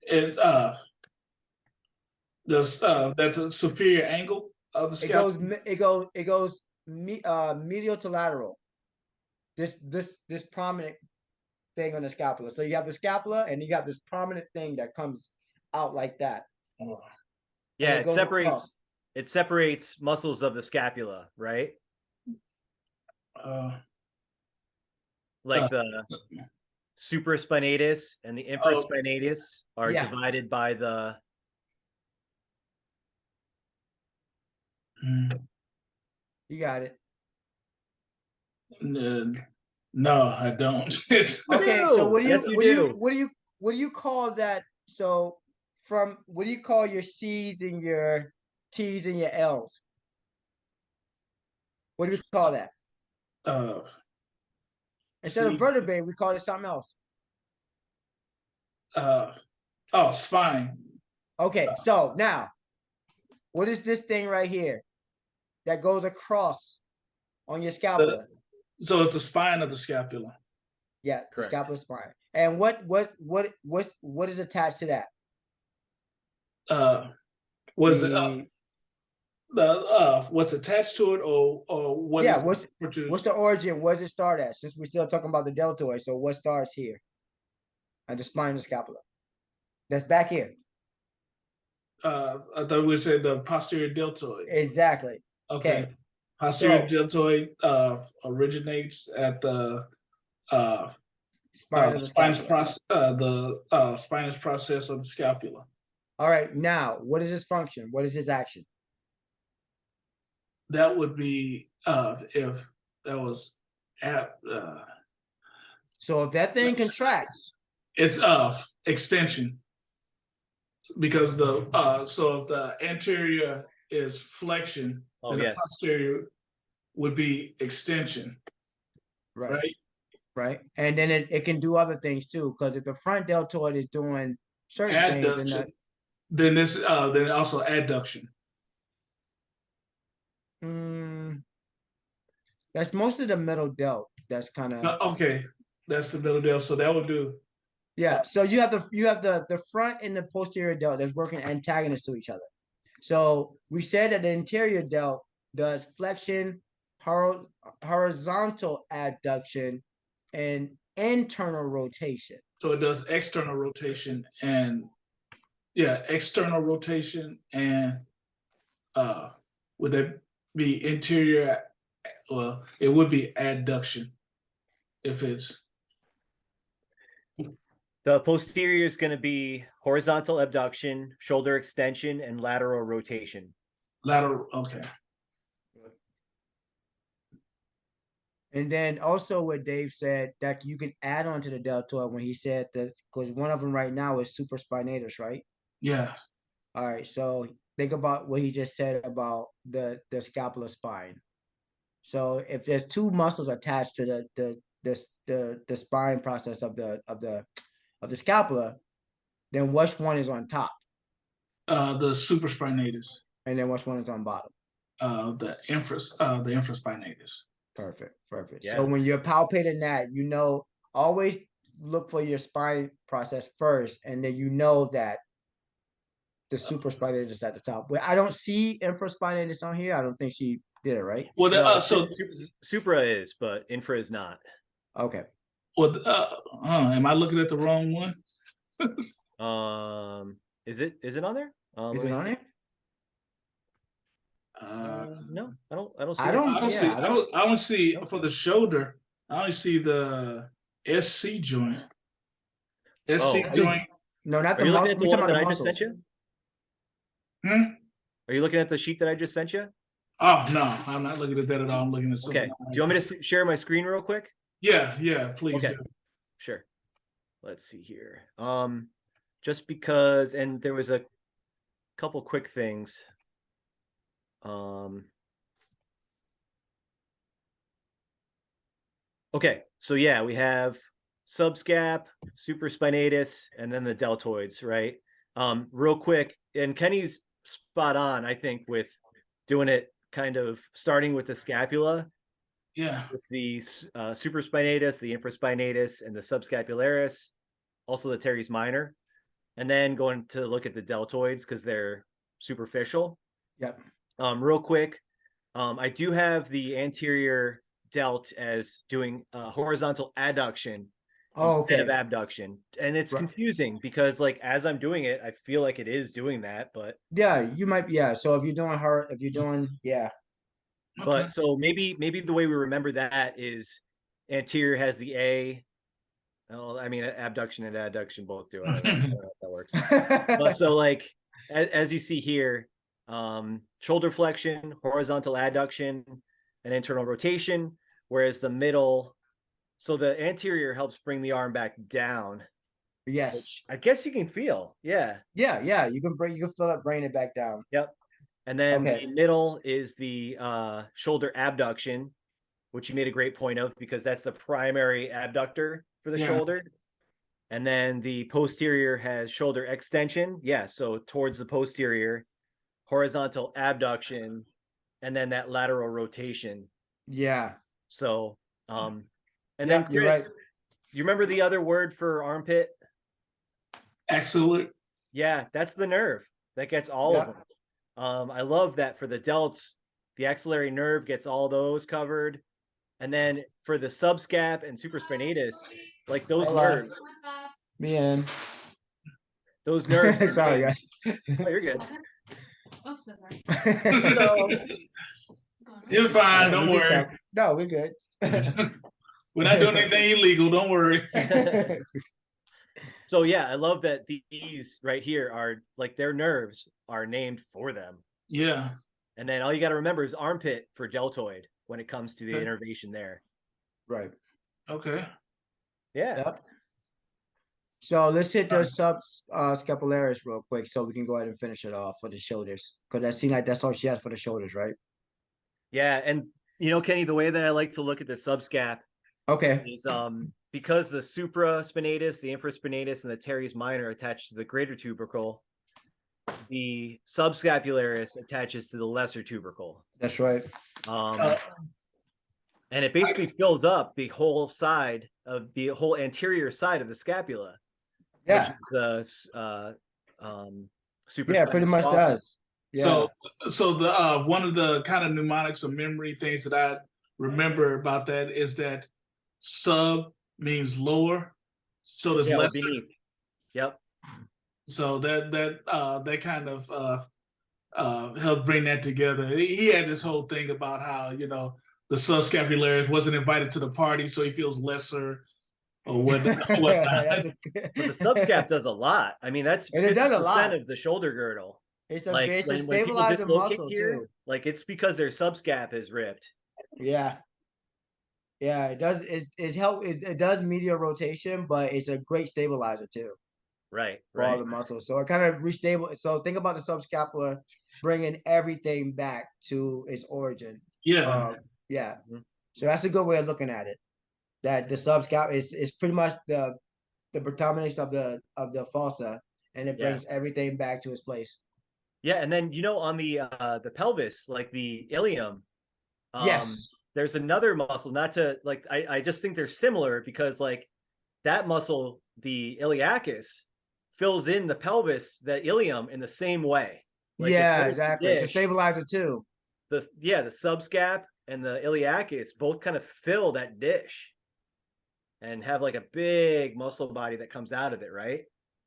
It's that's the superior angle of the scapula. It goes medial to lateral. This prominent thing on the scapula. So you have the scapula and you have this prominent thing that comes out like that. Yeah, it separates muscles of the scapula, right? Like the supraspinatus and the infraspinatus are divided by the. You got it. No, I don't. Okay, so what do you call that? So what do you call your C's and your T's and your L's? What do we call that? Instead of vertebrae, we call it something else. Spine. Okay, so now, what is this thing right here that goes across on your scapula? So it's the spine of the scapula. Yeah, the scapula spine. And what is attached to that? What is it? What's attached to it, or what? Yeah, what's the origin? Where does it start at? Since we're still talking about the deltoid, so what starts here? At the spine of the scapula. That's back here. I thought we said the posterior deltoid. Exactly. Okay. Posterior deltoid originates at the spinous process of the scapula. All right. Now, what is his function? What is his action? that would be if that was so if that thing contracts, it's extension, because the so if the anterior is flexion, then the posterior would be extension. Right. Right. And then it can do other things too, because if the front deltoid is doing certain adduction, things, then this then also adduction. That's most of the middle delt. That's kind of okay. That's the middle delt. So that would do. Yeah. So you have the front and the posterior delt that's working antagonists to each other. So we said that the interior delt does flexion, horizontal adduction, and internal rotation. So it does external rotation and external rotation and would that be interior? Well, it would be adduction if it's. The posterior is going to be horizontal abduction, shoulder extension, and lateral rotation. Lateral, okay. And then also what Dave said that you can add on to the deltoid when he said that, because one of them right now is supraspinatus, right? Yeah. All right. So think about what he just said about the scapular spine. So if there's two muscles attached to the spine process of the scapula, then which one is on top? The supraspinatus. And then which one is on bottom? The infraspinatus. Perfect. Yeah. So when you're palpating that, always look for your spine process first, and then that the supraspinatus is at the top. But I don't see infraspinatus on here. I don't think she did it right. Well, no, supra is, but infra is not. Okay. Well, am I looking at the wrong one? Is it on there? Is it on there? No, I don't see. I don't see for the shoulder. I only see the SC joint. Joint. No, not the muscle. We're talking about the muscles. Just sent you? Are you looking at the sheet that I just sent you? Oh no, I'm not looking at that at all. I'm looking at something. Okay. Do you want me to share my screen real quick? Yeah, please do. Sure. Let's see here. Just because, and there was a couple quick things. Okay, so yeah, we have subscap, supraspinatus, and then the deltoids, right? Real quick, and Kenny's spot on, I think, with doing it kind of starting with the scapula. Yeah. With the supraspinatus, the infraspinatus, and the subscapularis, also the teres minor, and then going to look at the deltoids because they're superficial. Yep. Real quick, I do have the anterior delt as doing horizontal adduction instead of abduction, and it's confusing because as I'm doing it, I feel like it is doing that, but you might. So if you're doing but so maybe the way we remember that is anterior has the A. Well, I mean, abduction and adduction both do it. I don't know if that works. But so as you see here, shoulder flexion, horizontal adduction, and internal rotation, whereas the middle, so the anterior helps bring the arm back down. Yes. Which I guess you can feel. Yeah. Yeah. You can feel it bringing it back down. Yep. And then the middle is the shoulder abduction, which you made a great point of because that's the primary abductor for the shoulder. And then the posterior has shoulder extension. Yeah. So towards the posterior, horizontal abduction, and then that lateral rotation. Yeah. So, and then Chris, right. You remember the other word for armpit? Axillary. Yeah, that's the nerve that gets all of them. I love that for the delts, the axillary nerve gets all those covered. And then for the subscap and supraspinatus, those nerves. Man. Those nerves. Sorry, guys. Oh, you're good. Oh, so sorry. You're fine. Don't worry. No, we're good. We're not doing anything illegal. Don't worry. So yeah, I love that these right here are their nerves are named for them. Yeah. And then all you got to remember is armpit for deltoid when it comes to the innervation there. Right. Okay. Yeah. Yep. So let's hit the scapularis real quick so we can go ahead and finish it off for the shoulders. Because that seems like that's all she has for the shoulders, right? Yeah. And you know, Kenny, the way that I like to look at the subscap is because the supraspinatus, the infraspinatus, and the teres minor attached to the greater tubercle, the subscapularis attaches to the lesser tubercle. That's right. And it basically fills up the whole side of the whole anterior side of the scapula. Yeah. Which is Yeah, pretty much does. Yeah. So the one of the kind of mnemonics or memory things that I remember about that is that sub means lower, so does lesser. Beneath. Yep. So that kind of helped bring that together. He had this whole thing about how, you know, the subscapularis wasn't invited to the party, so he feels lesser or whatnot. But the subscap does a lot. I mean, that's 50% of the shoulder girdle. It's a like, it's a stabilizer muscle here, too. Like it's because their subscap is ripped. Yeah. Yeah, it does. It does medial rotation, but it's a great stabilizer too. Right. For all the muscles. So it kind of restable. So think about the subscapular bringing everything back to its origin. Yeah. Yeah. Mm-hmm. So that's a good way of looking at it. That the subscap is pretty much the predominance of the fossa, and it brings everything back to its place. Yeah, and then you know on the pelvis, like the ilium, yes, there's another muscle. Not to like, I just think they're similar because like that muscle, the iliacus, fills in the pelvis, the ilium, in the same way. Like exactly. It's a stabilizer too. The subscap and the iliacus both kind of fill that dish and have like a big muscle body that comes out of it, right?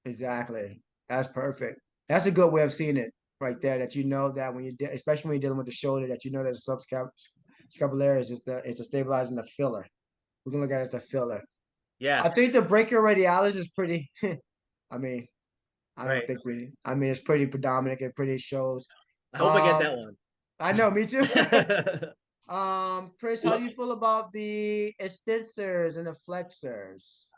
Exactly. That's perfect. That's a good way of seeing it right there. That you know that when you, especially when you're dealing with the shoulder, that you know that the subscapularis is a stabilizer and the filler. We can look at it as the filler. Yeah. I think the brachioradialis is pretty. I mean, I don't think it's pretty predominant. It pretty shows. I hope I get that one. I know, me too. Chris, how do you feel about the extensors and the flexors?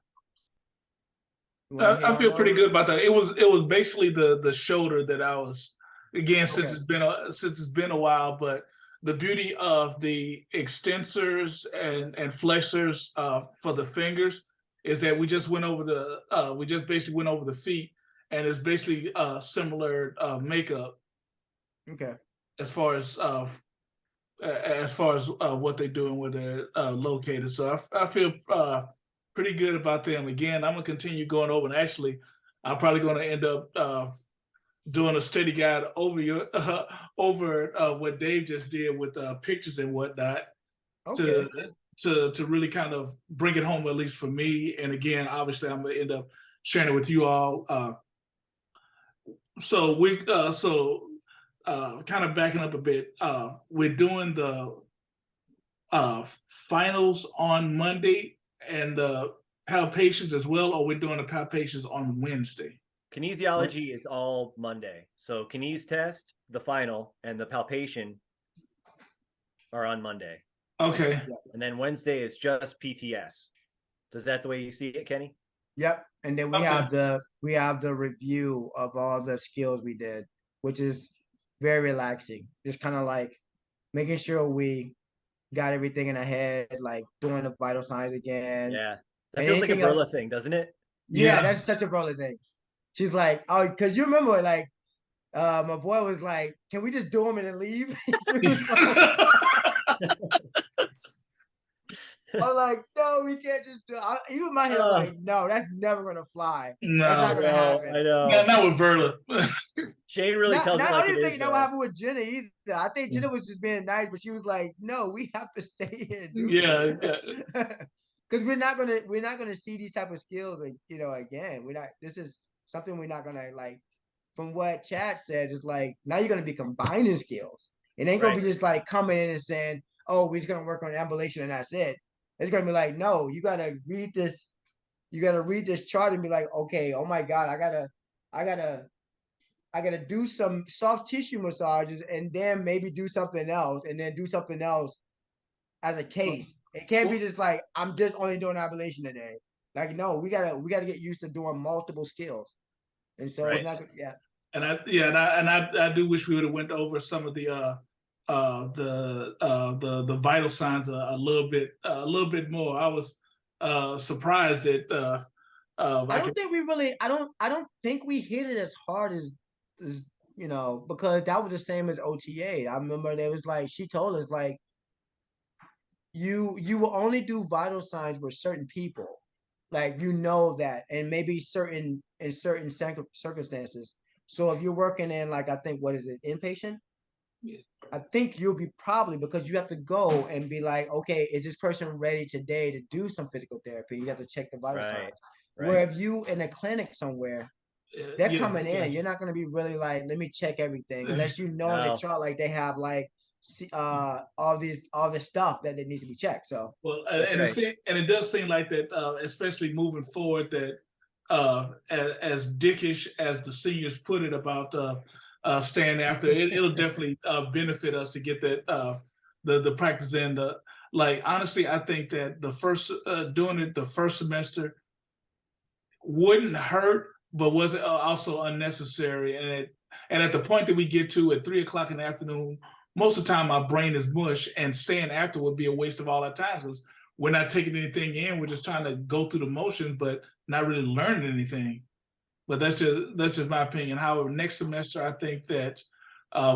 I feel pretty good about that. It was basically the shoulder that I was, again, since it's been a while, but the beauty of the extensors and flexors for the fingers is that we just basically went over the feet, and it's basically similar makeup. Okay. As far as what they're doing where they're located, so I feel pretty good about them. Again, I'm gonna continue going over, and actually, I'm probably going to end up doing a study guide over what Dave just did with pictures and whatnot, to really kind of bring it home, at least for me. And again, obviously, I'm gonna end up sharing it with you all. Kind of backing up a bit, we're doing the finals on Monday and the palpations as well, or we're doing the palpations on Wednesday? Kinesiology is all Monday. So kines test, the final, and the palpation are on Monday. Okay. And then Wednesday is just PTS. Is that the way you see it, Kenny? Yep. And then we have the review of all the skills we did, which is very relaxing. Just kind of like making sure we got everything in our head, like doing the vital signs again. Yeah. That feels like a Berla thing, doesn't it? Yeah, that's such a Berla thing. She's like, oh, because you remember, like, my boy was like, can we just do them and then leave? I'm like, no, we can't just do it. Even in my head, I'm like, no, that's never going to fly. No, that's not going to happen. I know. Not with Verla. Shane really tells me like I didn't think that would happen with Jenna either. I think Jenna was just being nice, but she was like, no, we have to stay here. Yeah. Because we're not gonna see these type of skills, like, you know, again. This is something we're not gonna, like, from what Chad said, is like, now you're gonna be combining skills. It ain't gonna be just like coming in and saying, oh, we're just gonna work on ambulation and that's it. It's gonna be like, no, you gotta read this chart and be like, okay, oh my God, I gotta I gotta do some soft tissue massages and then maybe do something else and then do something else as a case. It can't be just like I'm just only doing ablation today. Like no, we gotta get used to doing multiple skills. And so Right. it's not yeah. And I do wish we would have went over some of the vital signs a little bit more. I was surprised that I don't think we hit it as hard as because that was the same as OTA. I remember there was like she told us like you will only do vital signs with certain people. Like that and maybe in certain circumstances. So if you're working in like I think what is it, inpatient? I think you'll be probably because you have to go and be like, okay, is this person ready today to do some physical therapy? You have to check the vital signs. Where if you in a clinic somewhere, they're coming in, you're not gonna be really like, let me check everything unless you know in the chart like they have like all this stuff that needs to be checked. So and it does seem like that, especially moving forward, that as dickish as the seniors put it about staying after, it'll definitely benefit us to get that the practice in. Like honestly, I think that the first doing it the first semester wouldn't hurt, but was also unnecessary. And at the point that we get to at 3 o'clock in the afternoon, most of the time my brain is mush, and staying after would be a waste of all our time because we're not taking anything in. We're just trying to go through the motions, but not really learning anything. But that's just my opinion. However, next semester, I think that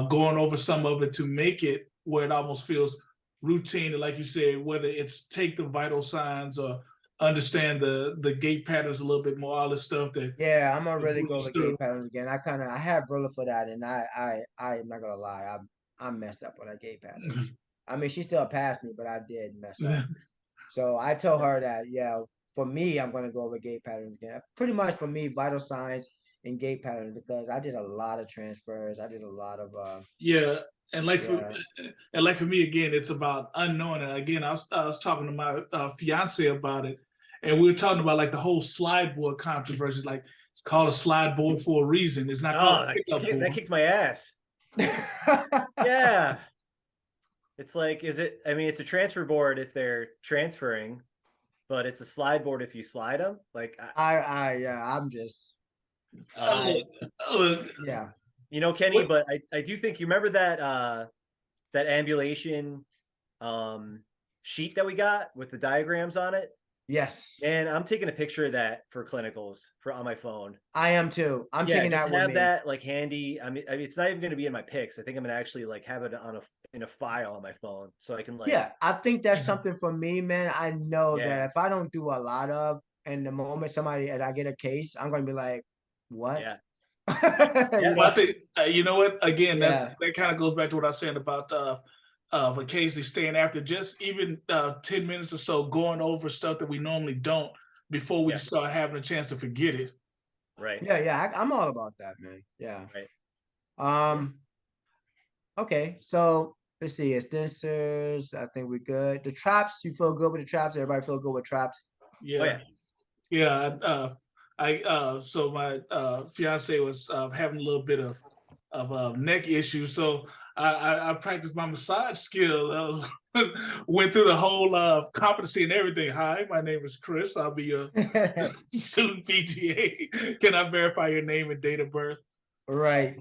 going over some of it to make it where it almost feels routine, and like you said, whether it's take the vital signs or understand the gait patterns a little bit more, all this stuff that I'm gonna really go with gait patterns again. I have Rilla for that, and I'm not gonna lie, I messed up on that gait pattern. I mean, she still passed me, but I did mess up. So I told her that for me, I'm gonna go with gait patterns again. Pretty much for me, vital signs and gait patterns because I did a lot of transfers. I did a lot of and for me again, it's about unknowing. And again, I was talking to my fiance about it, and we were talking about like the whole slide board controversy. Like it's called a slide board for a reason. It's not called a pickup board. That kicked my ass. Yeah. It's like, I mean, it's a transfer board if they're transferring, but it's a slide board if you slide them. Like I'm just yeah. You know, Kenny, but I do think you remember that ambulation sheet that we got with the diagrams on it. Yes. And I'm taking a picture of that for clinicals on my phone. I am too. I'm taking that with me. Have that like handy. I mean, it's not even going to be in my pics. I think I'm going to actually like have it in a file on my phone so I can like. Yeah, I think that's something for me, man. I know that if I don't do a lot of, and the moment I get a case, I'm going to be like, what? Yeah. Well, I think you know what? Again, that kind of goes back to what I was saying about occasionally staying after, just even 10 minutes or so, going over stuff that we normally don't before we start having a chance to forget it. Right. Yeah. I'm all about that, man. Yeah. Right. Okay, so let's see. Extensors, I think we're good. The traps, you feel good with the traps? Everybody feel good with traps? Yeah. So my fiance was having a little bit of neck issues, so I practiced my massage skill. Went through the whole competency and everything. Hi, my name is Chris. I'll be your student PTA. Can I verify your name and date of birth? Right.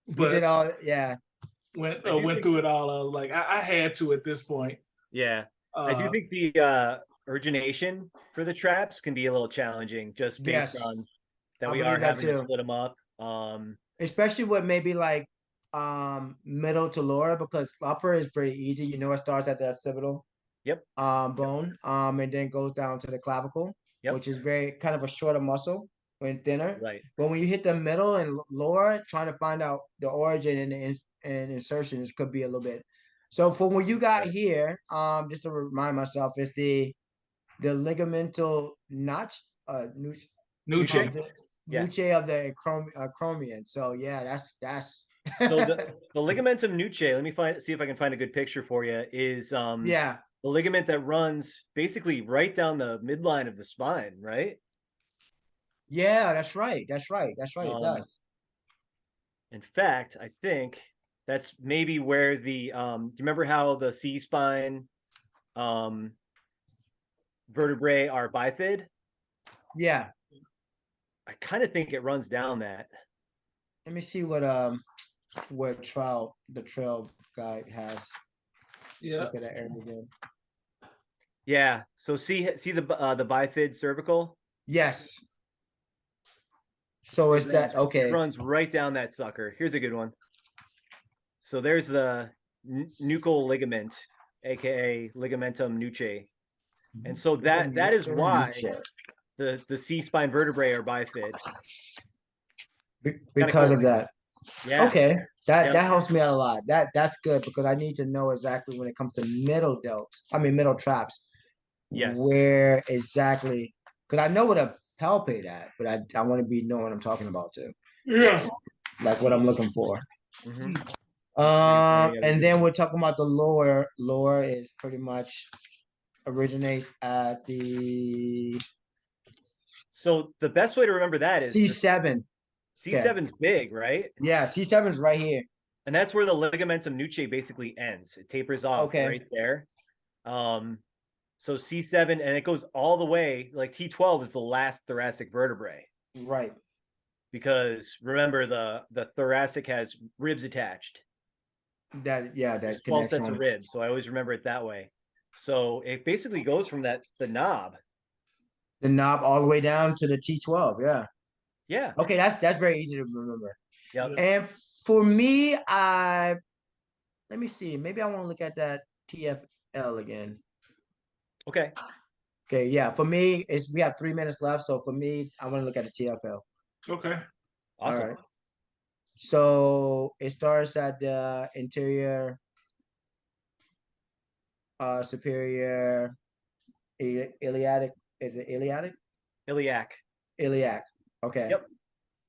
But did all, went through it all. Like I had to at this point. Yeah, I do think the origination for the traps can be a little challenging, just based on that we are having to split them up. Especially with maybe like middle to lower, because upper is pretty easy. It starts at the occipital bone, and then goes down to the clavicle, which is very kind of a shorter muscle when thinner. Right. But when you hit the middle and lower, trying to find out the origin and insertions could be a little bit. So for what you got here, just to remind myself, is the ligamental notch, nuchae of the acromion. So that's so the ligamentum nuchae, let me see if I can find a good picture for you, is the ligament that runs basically right down the midline of the spine, right? Yeah, that's right. It does. In fact, I think that's maybe where the do you remember how the C spine vertebrae are bifid? Yeah. I kind of think it runs down that. Let me see what the trail guide has. Yeah. Look at that area again. Yeah. So see the bifid cervical. Yes. So is that It okay? runs right down that sucker. Here's a good one. So there's the nuchal ligament, aka ligamentum nuchae, and so that is why the C spine vertebrae are bifid. Because cool. of that. Yeah. Okay. That helps me out a lot. That's good because I need to know exactly when it comes to middle traps. Yes. Where exactly? Because I know what a palpate at, but I want to be knowing what I'm talking about too. Yeah. Like what I'm looking for. Mm-hmm. And then we're talking about the lower. Lower is pretty much originates at the. So the best way to remember that is C7. C7's big, right? Yeah, C7's right here. And that's where the ligamentum nuchae basically ends. It tapers off right there. So C7, and it goes all the way, like T12 is the last thoracic vertebrae. Right. Because remember, the thoracic has ribs attached. That 12 sets of ribs. So I always remember it that way. So it basically goes from the knob. The knob all the way down to the T12. Yeah. Yeah. Okay, that's very easy to remember. Yep. And for me, let me see. Maybe I want to look at that TFL again. Okay. Okay, yeah. For me, we have 3 minutes left. So for me, I want to look at the TFL. Okay. Awesome. All right. So it starts at the interior superior iliac. Is it iliac? Iliac. Iliac. Okay.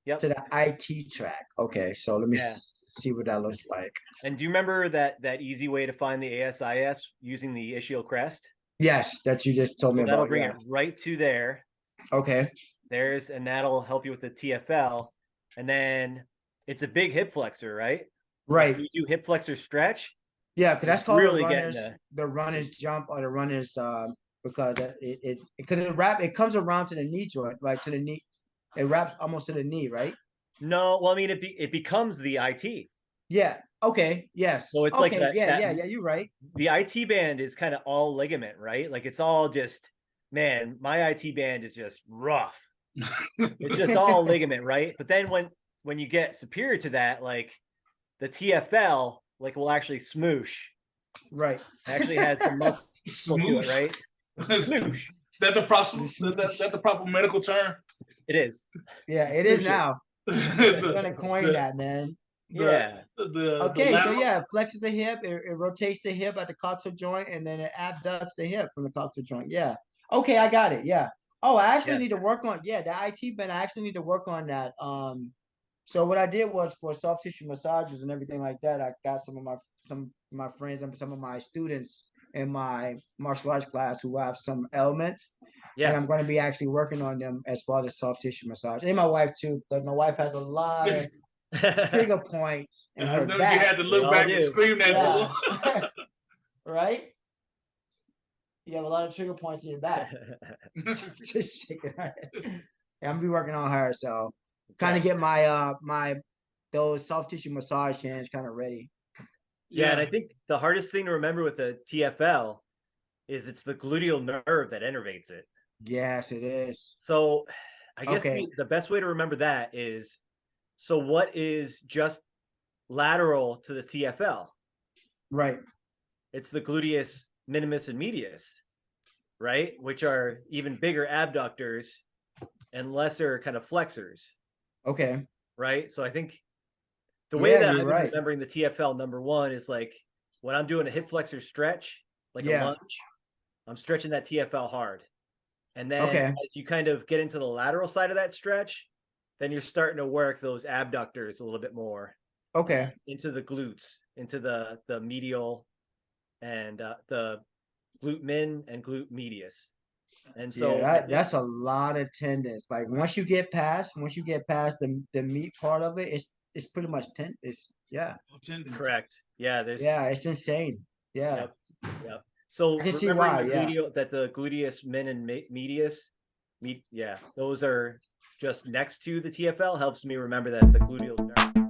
Yep. To the IT track. Okay, so let me see what that looks like. And do you remember that easy way to find the ASIS using the ischial crest? Yes, that you just told me about. That'll bring it right to there. Okay. And that'll help you with the TFL. And then it's a big hip flexor, right? Right. Like you do hip flexor stretch. Yeah, because that's called really the runner's jump or the runner's because it comes around to the knee joint, right? To the knee. It wraps almost to the knee, right? No, well, I mean it becomes the IT. Yeah. Okay. Yes. So it's okay. like that. Yeah. You're right. The IT band is kind of all ligament, right? Like it's all just, man, my IT band is just rough. It's just all ligament, right? But then when you get superior to that, like the TFL, like will actually smoosh. Right. It actually has some muscle to it, right? Smoosh. That the proper medical term? It is. Yeah, it is now. I'm gonna coin that, man. Yeah. Okay, so yeah, it flexes the hip, it rotates the hip at the coxal joint, and then it abducts the hip from the coxal joint. Yeah. Okay, I got it. Yeah. Oh, I actually need to work on the IT band. I actually need to work on that. So what I did was for soft tissue massages and everything like that, I got some of my friends and some of my students in my martial arts class who have some ailments. Yeah. And I'm going to be actually working on them as far as soft tissue massage. And my wife too, because my wife has a lot of trigger points in her back. You had to look back and scream that too. Right? You have a lot of trigger points in your back. Just shaking her head. Yeah, I'm gonna be working on her, so kind of get my those soft tissue massage hands kind of ready. Yeah, and I think the hardest thing to remember with the TFL is it's the gluteal nerve that innervates it. Yes, it is. So I guess the best way to remember that is, so what is just lateral to the TFL? Right. It's the gluteus minimus and medius, right? Which are even bigger abductors and lesser kind of flexors. Okay. Right. So I think the way that I'm remembering the TFL, number one, is like when I'm doing a hip flexor stretch, like a lunge, I'm stretching that TFL hard. And then as you kind of get into the lateral side of that stretch, then you're starting to work those abductors a little bit more. Okay. Into the glutes, into the medial and the glute min and glute medius. And so that's a lot of tendons. Like once you get past the meat part of it, it's pretty much it's Correct. Yeah. it's insane. Yeah. Yep. So I can see remembering why. the gluteus min and medius, those are just next to the TFL helps me remember that the gluteal.